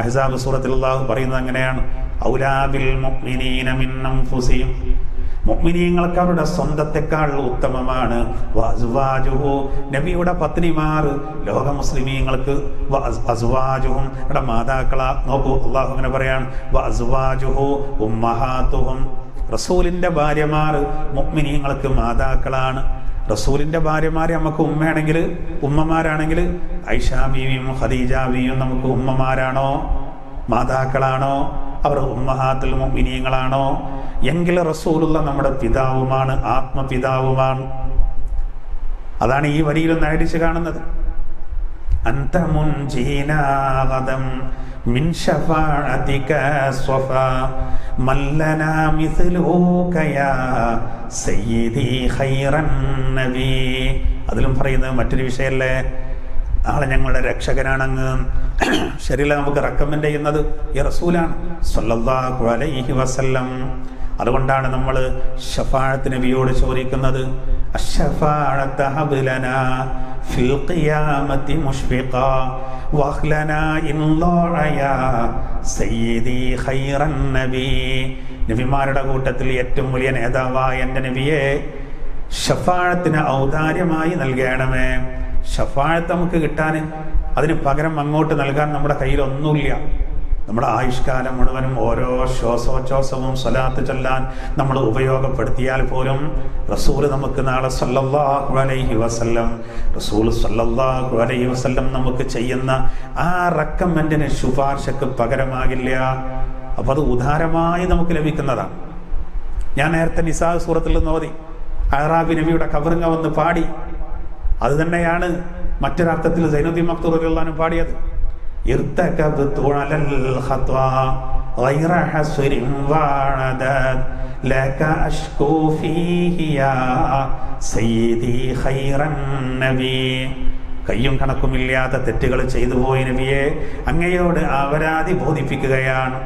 അഹ്സാബ് സൂറത്തിൽ അല്ലാഹു പറയുന്നത് അങ്ങനെയാണ്. ഔലാ ബിൽ മുഅ്മിനീന മിൻ അൻഫുസിഹിം, മുഅ്മിനീങ്ങൾക്ക് അവരുടെ സ്വന്തത്തെക്കാൾ ഉത്തമമാണ്. വഅസ്വാജുഹു, നബിയുടെ പത്നിമാർ ലോക മുസ്ലിമീങ്ങൾക്ക് അസ്വാജുഹും അവരുടെ മാതാക്കളാ. നോക്കൂ, അല്ലാഹു അങ്ങനെ പറയാണ്, വഅസ്വാജുഹു ഉമ്മഹാത്തുഹും, റസൂലിന്റെ ഭാര്യമാർ മുഅ്മിനീങ്ങൾക്ക് മാതാക്കളാണ്. റസൂലിന്റെ ഭാര്യമാരെ നമുക്ക് ഉമ്മയാണെങ്കിൽ, ഉമ്മമാരാണെങ്കിൽ ഐഷ ബീവിയും ഖദീജ ബീവിയും നമുക്ക് ഉമ്മമാരാണോ മാതാക്കളാണോ? അവർ ഉമ്മഹാത്തുൽ മുഅ്മിനീങ്ങളാണോ? എങ്കിൽ റസൂലുള്ള നമ്മുടെ പിതാവുമാണ്, ആത്മപിതാവുമാണ്. അതാണ് ഈ വരിയിൽ നേടിച്ച് കാണുന്നത്. അൻത മുൻജീനാ ഗദം മിൻ ശഫാഅതിക സ്വഫാ മല്ലനാ മിസ്ലുക യാ സയ്യിദി ഖൈറൻ നബി. അതിലും പറയുന്നത് മറ്റൊരു വിഷയമല്ലേ, നാളെ ഞങ്ങളുടെ രക്ഷകനാണങ്ങ്. ശരിയല്ല? നമുക്ക് റെക്കമെൻഡ് ചെയ്യുന്നത് ഈ റസൂലാണ് സ്വല്ലല്ലാഹു അലൈഹി വസല്ലം. അതുകൊണ്ടാണ് നമ്മൾ ശഫാഅത്ത് നബിയോട് ചോദിക്കുന്നത്, അശ്ശഫാഅത ഹബ് ലനാ ഫിൽ ഖിയാമത്തി മുഷ്ഫിഖാ വഖ്ലനാ ഇൻ ളാഅ സയ്യിദി ഖൈറൻ നബി. നബിമാരുടെ കൂട്ടത്തിൽ ഏറ്റവും വലിയ നേതാവായ എൻ്റെ നബിയെ ശഫാഅത്തിന് ഔദാര്യമായി നൽകണമേ. ശഫാഅത്ത് നമുക്ക് കിട്ടാൻ, അതിന് പകരം അങ്ങോട്ട് നൽകാൻ നമ്മുടെ കയ്യിൽ ഒന്നുമില്ല. നമ്മുടെ ആയുഷ്കാലം മുഴുവനും ഓരോ ശ്വാസോച്ഛ്വാസവും സ്വലാത്ത് ചൊല്ലാൻ നമ്മൾ ഉപയോഗപ്പെടുത്തിയാൽ പോലും റസൂൽ നമുക്ക് നാളെ സല്ലല്ലാഹു അലൈഹി വസല്ലം നമുക്ക് ചെയ്യുന്ന ആ റെക്കമെൻഡിന് ശുപാർശക്ക് പകരമാകില്ല. അപ്പോൾ അത് ഉദാരമായി നമുക്ക് ലഭിക്കുന്നതാണ്. ഞാൻ നേരത്തെ നിസാ സൂറത്തിൽ നിന്ന് ഓതി, അഅറാബി നബിയുടെ ഖബറിങ്ങ വന്ന് പാടി. അത് തന്നെയാണ് മറ്റൊരർത്ഥത്തിൽ സൈനുദ്ദീൻ മഖ്തൂം റളിയല്ലാഹു അൻഹു പാടിയത്. ഇർതകബ്തു അലൽ ഖത്വാ ഗൈറ ഹസ്രിൻ വഅദദ് ലക അഷ്കൂ ഫീഹി യാ സയ്യിദി ഖൈറൻ നബി. കയ്യും കണക്കുമില്ലാത്ത തെറ്റുകൾ ചെയ്തു പോയ നബിയെ അങ്ങയോട് അപരാധി ബോധിപ്പിക്കുകയാണ്.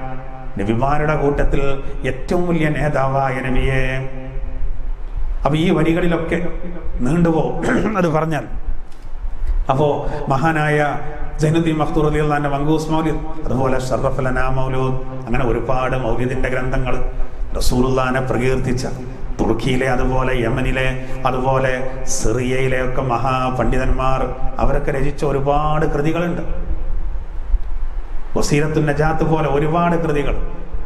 നബിമാരുടെ കൂട്ടത്തിൽ ഏറ്റവും വലിയ നേതാവായ നബിയെ. അപ്പൊ ഈ വരികളിലൊക്കെ നീണ്ടുപോകും അത് പറഞ്ഞാൽ. അപ്പോ മഹാനായ സൈനുദ്ദീൻ മഖ്തൂം റളിയല്ലാഹു അൻഹു മങ്കൂസ് മൗലിദ്, അതുപോലെ ശറഫ് ലനാ മൗലൂദ്, അങ്ങനെ ഒരുപാട് മൗലിദിന്റെ ഗ്രന്ഥങ്ങൾ റസൂലുള്ളാഹിനെ പ്രകീർത്തിച്ച തുർക്കിയിലെ, അതുപോലെ യമനിലെ, അതുപോലെ സിറിയയിലെ ഒക്കെ മഹാപണ്ഡിതന്മാർ അവരൊക്കെ രചിച്ച ഒരുപാട് കൃതികളുണ്ട്. വസീലത്തുൻ നജാത്ത് പോലെ ഒരുപാട് കൃതികൾ.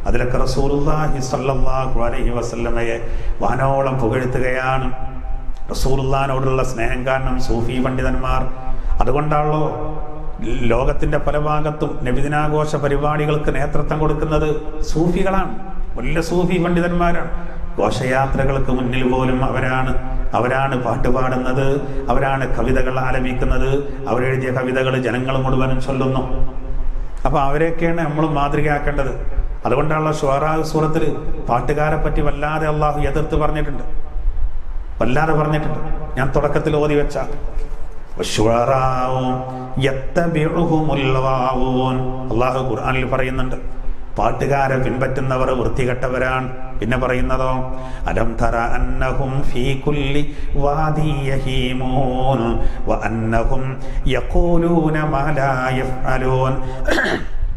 അതിലൊക്കെ റസൂലുള്ളാഹി സ്വല്ലല്ലാഹു അലൈഹി വസല്ലമയെ വാനോളം പുകഴ്ത്തുകയാണ്. റസൂലുള്ളാഹിനോടുള്ള സ്നേഹം കാരണം സൂഫി പണ്ഡിതന്മാർ, അതുകൊണ്ടാണല്ലോ ലോകത്തിന്റെ പല ഭാഗത്തും നബിദിനാഘോഷ പരിപാടികൾക്ക് നേതൃത്വം കൊടുക്കുന്നത് സൂഫികളാണ്. വലിയ സൂഫി പണ്ഡിതന്മാരാണ്. ഘോഷയാത്രകൾക്ക് മുന്നിൽ പോലും അവരാണ് പാട്ട് പാടുന്നത്, അവരാണ് കവിതകൾ ആലപിക്കുന്നത്, അവരെഴുതിയ കവിതകൾ ജനങ്ങൾ മുഴുവനും ചൊല്ലുന്നു. അപ്പൊ അവരെയൊക്കെയാണ് നമ്മൾ മാതൃകയാക്കേണ്ടത്. അതുകൊണ്ടാണല്ലോ ശുആറാ സൂറത്തിൽ പാട്ടുകാരെ പറ്റി വല്ലാതെ അള്ളാഹു എതിർത്ത് പറഞ്ഞിട്ടുണ്ട്. ഞാൻ തുടക്കത്തിൽ ഓതി വെച്ച അള്ളാഹു ഖുർആനിൽ പറയുന്നുണ്ട്, പാട്ടുകാരെ പിൻപറ്റുന്നവർ വൃത്തികെട്ടവരാണ്. പിന്നെ പറയുന്നതോ, അലം തറ അന്നഹും ഫീ കുല്ലി വാദി യഹീമൂൻ വഅന്നഹും യഖൂലൂന മാ ലാ യഫ്അലൂൻ.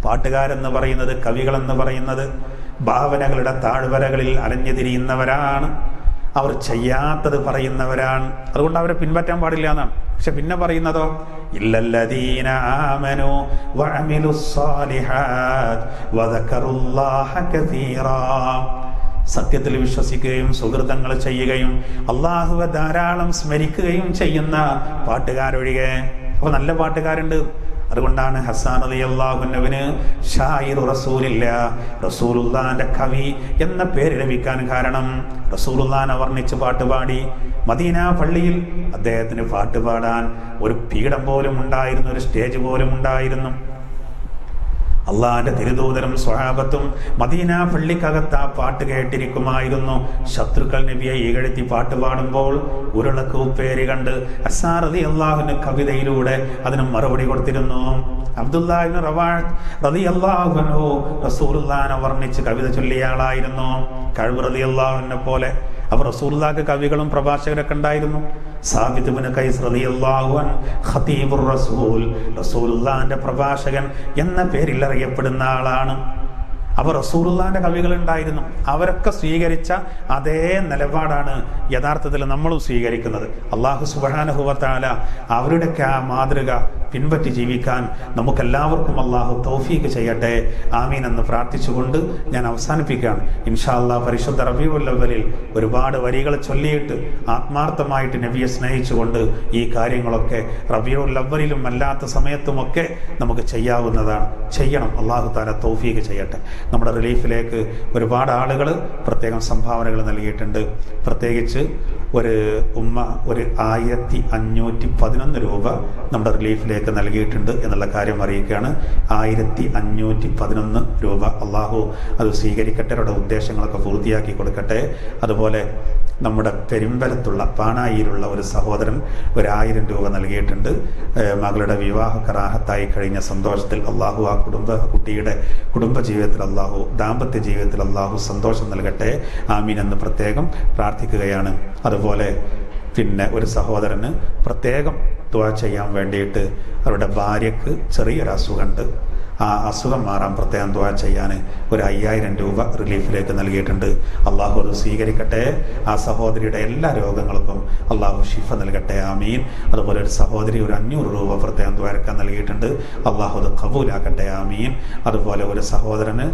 പാട്ടുകാരെന്ന് പറയുന്നത്, കവികളെന്ന് പറയുന്നത് ഭാവനകളുടെ താഴ്വരകളിൽ അലഞ്ഞു തിരിയുന്നവരാണ്. അവർ ചെയ്യാത്തത് പറയുന്നവരാണ്. അതുകൊണ്ട് അവരെ പിൻപറ്റാൻ പാടില്ല എന്നാണ്. പക്ഷെ പിന്നെ പറയുന്നതോ, ഇല്ലല്ലദീന ആമനൂ വഅമിലുസ്സാലിഹാത്ത് വദക്കറുല്ലാഹ കസീറാ. സത്യത്തിൽ വിശ്വസിക്കുകയും സുഹൃതങ്ങൾ ചെയ്യുകയും അള്ളാഹുവെ ധാരാളം സ്മരിക്കുകയും ചെയ്യുന്ന പാട്ടുകാരൊഴികെ. അപ്പൊ നല്ല പാട്ടുകാരുണ്ട്. അതുകൊണ്ടാണ് ഹസ്സാൻ റളിയല്ലാഹു അൻഹുവിന് ഷായിറു റസൂലില്ലാഹ്, റസൂലുള്ളാഹിന്റെ കവി എന്ന പേര് ലഭിക്കാൻ കാരണം റസൂലുള്ളാഹിനെ വർണ്ണിച്ച് പാട്ടുപാടി. മദീന പള്ളിയിൽ അദ്ദേഹത്തിന് പാട്ടുപാടാൻ ഒരു പീഠം പോലും ഉണ്ടായിരുന്നു, ഒരു സ്റ്റേജ് പോലും ഉണ്ടായിരുന്നു. അള്ളാഹിന്റെ തിരുദൂതരും സ്വഹാബത്തും മദീന പള്ളിക്കകത്ത് ആ പാട്ട് കേട്ടിരിക്കുമായിരുന്നു. ശത്രുക്കൾ നബിയെ ഇകഴ്ത്തി പാട്ട് പാടുമ്പോൾ ഉരുളക്ക് ഉപ്പേരി കണ്ട് ഹസ്സാൻ റളിയല്ലാഹു അൻഹു കവിതയിലൂടെ അതിന് മറുപടി കൊടുത്തിരുന്നു. അബ്ദുല്ലാഹ് ഇബ്നു റവാഹ റളിയല്ലാഹു അൻഹു റസൂലുള്ളാഹിനെ വർണ്ണിച്ച് കവിത ചൊല്ലിയ ആളായിരുന്നു. കഅബ് റളിയല്ലാഹു അൻഹു പോലെ. അപ്പോൾ റസൂലുള്ളാഹിക്ക് കവികളും പ്രഭാഷകരൊക്കെ ഉണ്ടായിരുന്നു. സാബിത്ത് ഇബ്നു ഖൈസ് റളിയല്ലാഹു അൻഹു ഖതീബുർ റസൂൽ, റസൂലുള്ളാഹിന്റെ പ്രഭാഷകൻ എന്ന പേരിൽ അറിയപ്പെടുന്ന ആളാണ്. അപ്പോൾ റസൂലുള്ളാഹിന്റെ കവികൾ ഉണ്ടായിരുന്നു. അവരൊക്കെ സ്വീകരിച്ച അതേ നിലപാടാണ് യഥാർത്ഥത്തിൽ നമ്മളും സ്വീകരിക്കുന്നത്. അല്ലാഹു സുബ്ഹാനഹു വ തആല അവരുടെയൊക്കെ ആ മാതൃക പിൻപറ്റി ജീവിക്കാൻ നമുക്കെല്ലാവർക്കും അല്ലാഹു തൗഫീഖ് ചെയ്യട്ടെ. ആമീൻ എന്ന് പ്രാർത്ഥിച്ചുകൊണ്ട് ഞാൻ അവസാനിപ്പിക്കുകയാണ്. ഇൻഷാ അല്ലാഹ് പരിശുദ്ധ റബീഉൽ അവ്വലിൽ ഒരുപാട് വരികൾ ചൊല്ലിയിട്ട് ആത്മാർത്ഥമായിട്ട് നബിയെ സ്നേഹിച്ചുകൊണ്ട് ഈ കാര്യങ്ങളൊക്കെ റബീഉൽ അവ്വലിലും അല്ലാത്ത സമയത്തുമൊക്കെ നമുക്ക് ചെയ്യാവുന്നതാണ്. ചെയ്യണം. അല്ലാഹു തആല തൗഫീഖ് ചെയ്യട്ടെ. നമ്മുടെ റിലീഫിലേക്ക് ഒരുപാട് ആളുകൾ പ്രത്യേകം സംഭാവനകൾ നൽകിയിട്ടുണ്ട്. പ്രത്യേകിച്ച് ഒരു ഉമ്മ 1511 രൂപ നമ്മുടെ റിലീഫിലേക്ക് റിലീഫിലേക്ക് നൽകിയിട്ടുണ്ട് എന്നുള്ള കാര്യം അറിയിക്കുകയാണ്. 1511 രൂപ. അള്ളാഹു അത് സ്വീകരിക്കട്ടെ, അവരുടെ ഉദ്ദേശങ്ങളൊക്കെ പൂർത്തിയാക്കി കൊടുക്കട്ടെ. അതുപോലെ നമ്മുടെ പെരുമ്പലത്തുള്ള പാണായിലുള്ള ഒരു സഹോദരൻ 1000 രൂപ നൽകിയിട്ടുണ്ട്. മകളുടെ വിവാഹ റാഹത്തായി കഴിഞ്ഞ സന്തോഷത്തിൽ അള്ളാഹു ആ കുട്ടിയുടെ കുടുംബ ജീവിതത്തിൽ അള്ളാഹു, ദാമ്പത്യ ജീവിതത്തിൽ അള്ളാഹു സന്തോഷം നൽകട്ടെ, ആമീൻ എന്ന് പ്രത്യേകം പ്രാർത്ഥിക്കുകയാണ്. അതുപോലെ പിന്നെ ഒരു സഹോദരന് പ്രത്യേകം ദുആ ചെയ്യാൻ വേണ്ടിയിട്ട് അവരുടെ ഭാര്യയ്ക്ക് ചെറിയൊരു അസുഖമുണ്ട്. ആ അസുഖം മാറാൻ പ്രത്യേകം ദുആ ചെയ്യാൻ 5000 രൂപ റിലീഫിലേക്ക് നൽകിയിട്ടുണ്ട്. അള്ളാഹു അത് സ്വീകരിക്കട്ടെ. ആ സഹോദരിയുടെ എല്ലാ രോഗങ്ങൾക്കും അള്ളാഹു ഷിഫ നൽകട്ടെ, ആമീൻ. അതുപോലെ ഒരു സഹോദരി 500 രൂപ പ്രത്യേകം ദ്വാരക്കാൻ നൽകിയിട്ടുണ്ട്. അള്ളാഹു അത് കബൂലാക്കട്ടെ, ആമീൻ. അതുപോലെ ഒരു സഹോദരന്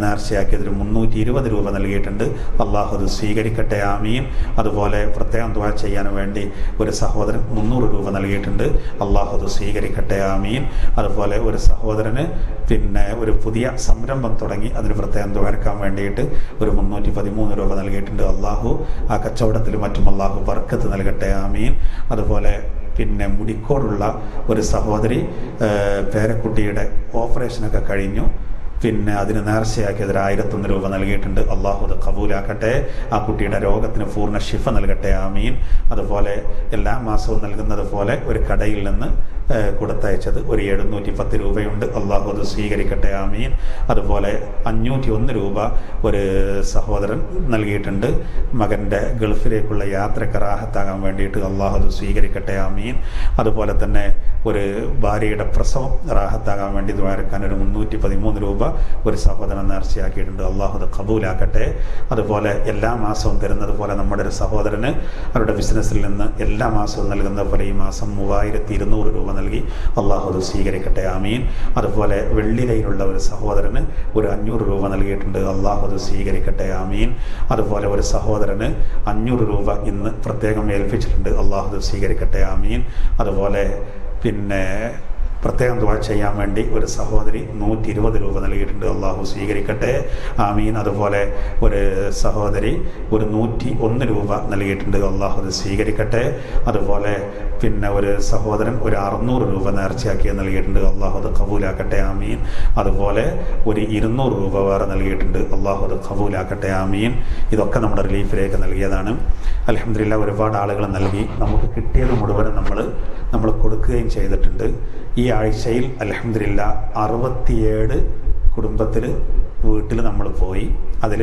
നേർച്ചയാക്കിയതിൽ 320 രൂപ നൽകിയിട്ടുണ്ട്. അള്ളാഹു അത് സ്വീകരിക്കട്ടെ, ആമീൻ. അതുപോലെ പ്രത്യേകം ദുആ ചെയ്യാൻ വേണ്ടി ഒരു സഹോദരൻ 300 രൂപ നൽകിയിട്ടുണ്ട്. അള്ളാഹു അത് സ്വീകരിക്കട്ടെ, ആമീൻ. അതുപോലെ ഒരു സഹോദരന് പിന്നെ ഒരു പുതിയ സംരംഭം തുടങ്ങി അതിന് പ്രത്യേകം ദ്വാരക്കാൻ വേണ്ടിയിട്ട് 313 രൂപ നൽകിയിട്ടുണ്ട്. അള്ളാഹു ആ കച്ചവടത്തിൽ മറ്റും അള്ളാഹു ബർക്കത്ത് നൽകട്ടെ, ആമീൻ. അതുപോലെ പിന്നെ മുടിക്കോടുള്ള ഒരു സഹോദരി പേരക്കുട്ടിയുടെ ഓപ്പറേഷനൊക്കെ കഴിഞ്ഞു. പിന്നെ അതിന് നേർച്ചയാക്കിയതിൽ 1001 രൂപ നൽകിയിട്ടുണ്ട്. അള്ളാഹു അത് കബൂലാക്കട്ടെ, ആ കുട്ടിയുടെ രോഗത്തിന് പൂർണ്ണ ഷിഫ നൽകട്ടെ, ആമീൻ. അതുപോലെ എല്ലാ മാസവും നൽകുന്നത് പോലെ ഒരു കടയിൽ നിന്ന് കൊടുത്തയച്ചത് 710 രൂപയുണ്ട്. അള്ളാഹു അത് സ്വീകരിക്കട്ടെ, ആമീൻ. അതുപോലെ 501 രൂപ ഒരു സഹോദരൻ നൽകിയിട്ടുണ്ട്. മകൻ്റെ ഗൾഫിലേക്കുള്ള യാത്രയ്ക്ക് റാഹത്താകാൻ വേണ്ടിയിട്ട്. അള്ളാഹു അത് സ്വീകരിക്കട്ടെ, ആമീൻ. അതുപോലെ തന്നെ ഒരു ഭാര്യയുടെ പ്രസവം റാഹത്താകാൻ വേണ്ടി ദ്വാരക്കാൻ 313 രൂപ ഒരു സഹോദരൻ നേർച്ചയാക്കിയിട്ടുണ്ട്. അള്ളാഹു അത് കബൂലാക്കട്ടെ. അതുപോലെ എല്ലാ മാസവും തരുന്നത് പോലെ നമ്മുടെ ഒരു സഹോദരന് അവരുടെ ബിസിനസ്സിൽ നിന്ന് എല്ലാ മാസവും നൽകുന്നത് പോലെ ഈ മാസം 3200 രൂപ നൽകി. അള്ളാഹു അത് സ്വീകരിക്കട്ടെ, ആമീൻ. അതുപോലെ വെള്ളിലയിലുള്ള ഒരു സഹോദരന് 500 രൂപ നൽകിയിട്ടുണ്ട്. അള്ളാഹു അത് സ്വീകരിക്കട്ടെ, ആമീൻ. അതുപോലെ ഒരു സഹോദരന് 500 രൂപ ഇന്ന് പ്രത്യേകം ഏൽപ്പിച്ചിട്ടുണ്ട്. അള്ളാഹു അത് സ്വീകരിക്കട്ടെ, ആമീൻ. അതുപോലെ പിന്നെ പ്രത്യേകം ദുആ ചെയ്യാൻ വേണ്ടി ഒരു സഹോദരി 120 രൂപ നൽകിയിട്ടുണ്ട്. അള്ളാഹു സ്വീകരിക്കട്ടെ, ആമീൻ. അതുപോലെ ഒരു സഹോദരി 101 രൂപ നൽകിയിട്ടുണ്ട്. അള്ളാഹു അത് സ്വീകരിക്കട്ടെ. അതുപോലെ പിന്നെ ഒരു സഹോദരൻ 600 രൂപ നേർച്ചയാക്കി നൽകിയിട്ടുണ്ട്. അള്ളാഹു അത് കബൂലാക്കട്ടെ, ആമീൻ. അതുപോലെ 200 രൂപ വേറെ നൽകിയിട്ടുണ്ട്. അള്ളാഹു അത് കബൂലാക്കട്ടെ, ആമീൻ. ഇതൊക്കെ നമ്മുടെ റിലീഫിലേക്ക് നൽകിയതാണ്. അൽഹംദുലില്ലാ, ഒരുപാട് ആളുകൾ നൽകി. നമുക്ക് കിട്ടിയത് മുഴുവനും നമ്മൾ കൊടുക്കുകയും ചെയ്തിട്ടുണ്ട്. ഈ ആഴ്ചയിൽ അൽഹംദുലില്ലാ 67 കുടുംബത്തിൽ വീട്ടിൽ നമ്മൾ പോയി. അതിൽ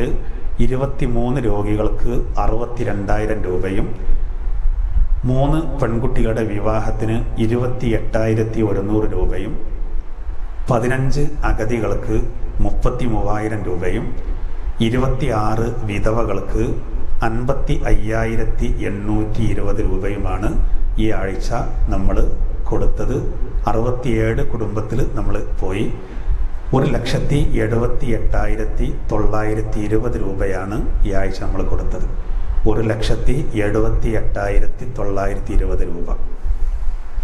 23 രോഗികൾക്ക് 62,000 രൂപയും 3 പെൺകുട്ടികളുടെ വിവാഹത്തിന് 28,100 രൂപയും 15 അഗതികൾക്ക് 33,000 രൂപയും 26 വിധവകൾക്ക് 55,820 രൂപയുമാണ് ഈ ആഴ്ച നമ്മൾ കൊടുത്തത്. 67 കുടുംബത്തിൽ നമ്മൾ പോയി. 1,78,920 രൂപയാണ് ഈ ആഴ്ച നമ്മൾ കൊടുത്തത്. 1,78,920 രൂപ.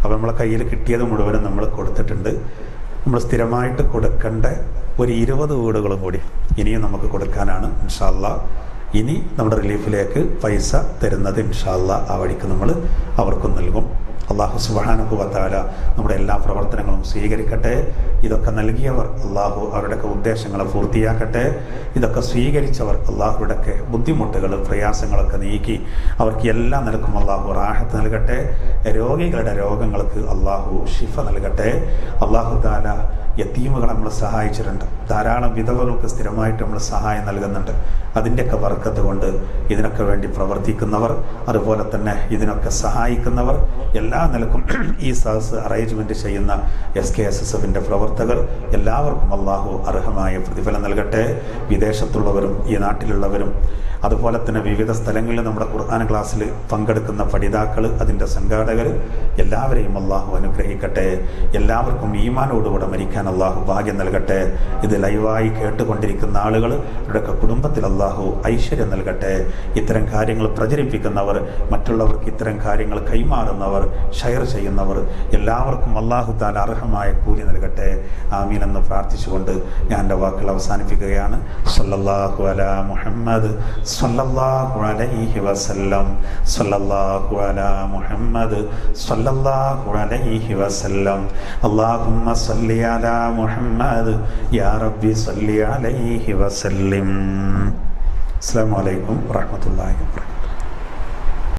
അപ്പോൾ നമ്മളെ കയ്യിൽ കിട്ടിയത് മുഴുവനും നമ്മൾ കൊടുത്തിട്ടുണ്ട്. നമ്മൾ സ്ഥിരമായിട്ട് കൊടുക്കേണ്ട 20 വീടുകളും കൂടി ഇനിയും നമുക്ക് കൊടുക്കാനാണ്. ഇൻഷാ അല്ലാഹ് ഇനി നമ്മുടെ റിലീഫിലേക്ക് പൈസ തരുന്നത് ഇൻഷാ അല്ലാഹ് ആ വഴിക്ക് നമ്മൾ അവർക്കും നൽകും. അള്ളാഹു സുബ്ഹാനഹു വ തആല നമ്മുടെ എല്ലാ പ്രവർത്തനങ്ങളും സ്വീകരിക്കട്ടെ. ഇതൊക്കെ നൽകിയവർ അള്ളാഹു അവരുടെയൊക്കെ ഉദ്ദേശങ്ങളെ പൂർത്തിയാക്കട്ടെ. ഇതൊക്കെ സ്വീകരിച്ചവർ അള്ളാഹുവിടൊക്കെ ബുദ്ധിമുട്ടുകൾ പ്രയാസങ്ങളൊക്കെ നീക്കി അവർക്ക് എല്ലാ നിലക്കും അള്ളാഹു റാഹത്ത് നൽകട്ടെ. രോഗികളുടെ രോഗങ്ങൾക്ക് അള്ളാഹു ഷിഫ നൽകട്ടെ. അള്ളാഹു തആല യതീമുകളെ നമ്മൾ സഹായിച്ചിട്ടുണ്ട്. ധാരാളം വിധവകൾക്ക് സ്ഥിരമായിട്ട് നമ്മൾ സഹായം നൽകുന്നുണ്ട്. അതിൻ്റെയൊക്കെ ബർക്കത്ത് കൊണ്ട് ഇതിനൊക്കെ വേണ്ടി പ്രവർത്തിക്കുന്നവർ, അതുപോലെ തന്നെ ഇതിനൊക്കെ സഹായിക്കുന്നവർ, എല്ലാ നിലക്കും ഈ സദസ് അറേഞ്ച്മെൻറ്റ് ചെയ്യുന്ന SKSSFിൻ്റെ പ്രവർത്തകർ എല്ലാവർക്കും അള്ളാഹു അർഹമായ പ്രതിഫലം നൽകട്ടെ. വിദേശത്തുള്ളവരും ഈ നാട്ടിലുള്ളവരും അതുപോലെ തന്നെ വിവിധ സ്ഥലങ്ങളിൽ നമ്മുടെ ഖുർആൻ ക്ലാസ്സിൽ പങ്കെടുക്കുന്ന പഠിതാക്കൾ, അതിൻ്റെ സംഘാടകർ എല്ലാവരെയും അള്ളാഹു അനുഗ്രഹിക്കട്ടെ. എല്ലാവർക്കും ഈമാനോടുകൂടെ മരിക്കാൻ അള്ളാഹു ഭാഗ്യം നൽകട്ടെ. ഇത് ലൈവായി കേട്ടുകൊണ്ടിരിക്കുന്ന ആളുകൾ അവരുടെയൊക്കെ കുടുംബത്തിൽ അള്ളാഹു ഐശ്വര്യം നൽകട്ടെ. ഇത്തരം കാര്യങ്ങൾ പ്രചരിപ്പിക്കുന്നവർ, മറ്റുള്ളവർക്ക് ഇത്തരം കാര്യങ്ങൾ കൈമാറുന്നവർ, ഷെയർ ചെയ്യുന്നവർ എല്ലാവർക്കും അള്ളാഹു തആല അർഹമായ കൂലി നൽകട്ടെ. ആമീൻ എന്ന് പ്രാർത്ഥിച്ചുകൊണ്ട് ഞാൻ എൻ്റെ വാക്കുകൾ അവസാനിപ്പിക്കുകയാണ്. സല്ലല്ലാഹു അലാ മുഹമ്മദ് സ്വല്ലല്ലാഹു അലൈഹി വസല്ലം. സ്വല്ലല്ലാഹു അലാ മുഹമ്മദ് സ്വല്ലല്ലാഹു അലൈഹി വസല്ലം. അല്ലാഹുമ്മ സ്വല്ലി അലാ മുഹമ്മദ് യാ റബ്ബി സ്വല്ലി അലൈഹി വസല്ലിം. അസ്സലാമു അലൈക്കും വറഹ്മത്തുള്ളാഹി വബറകാതുഹു.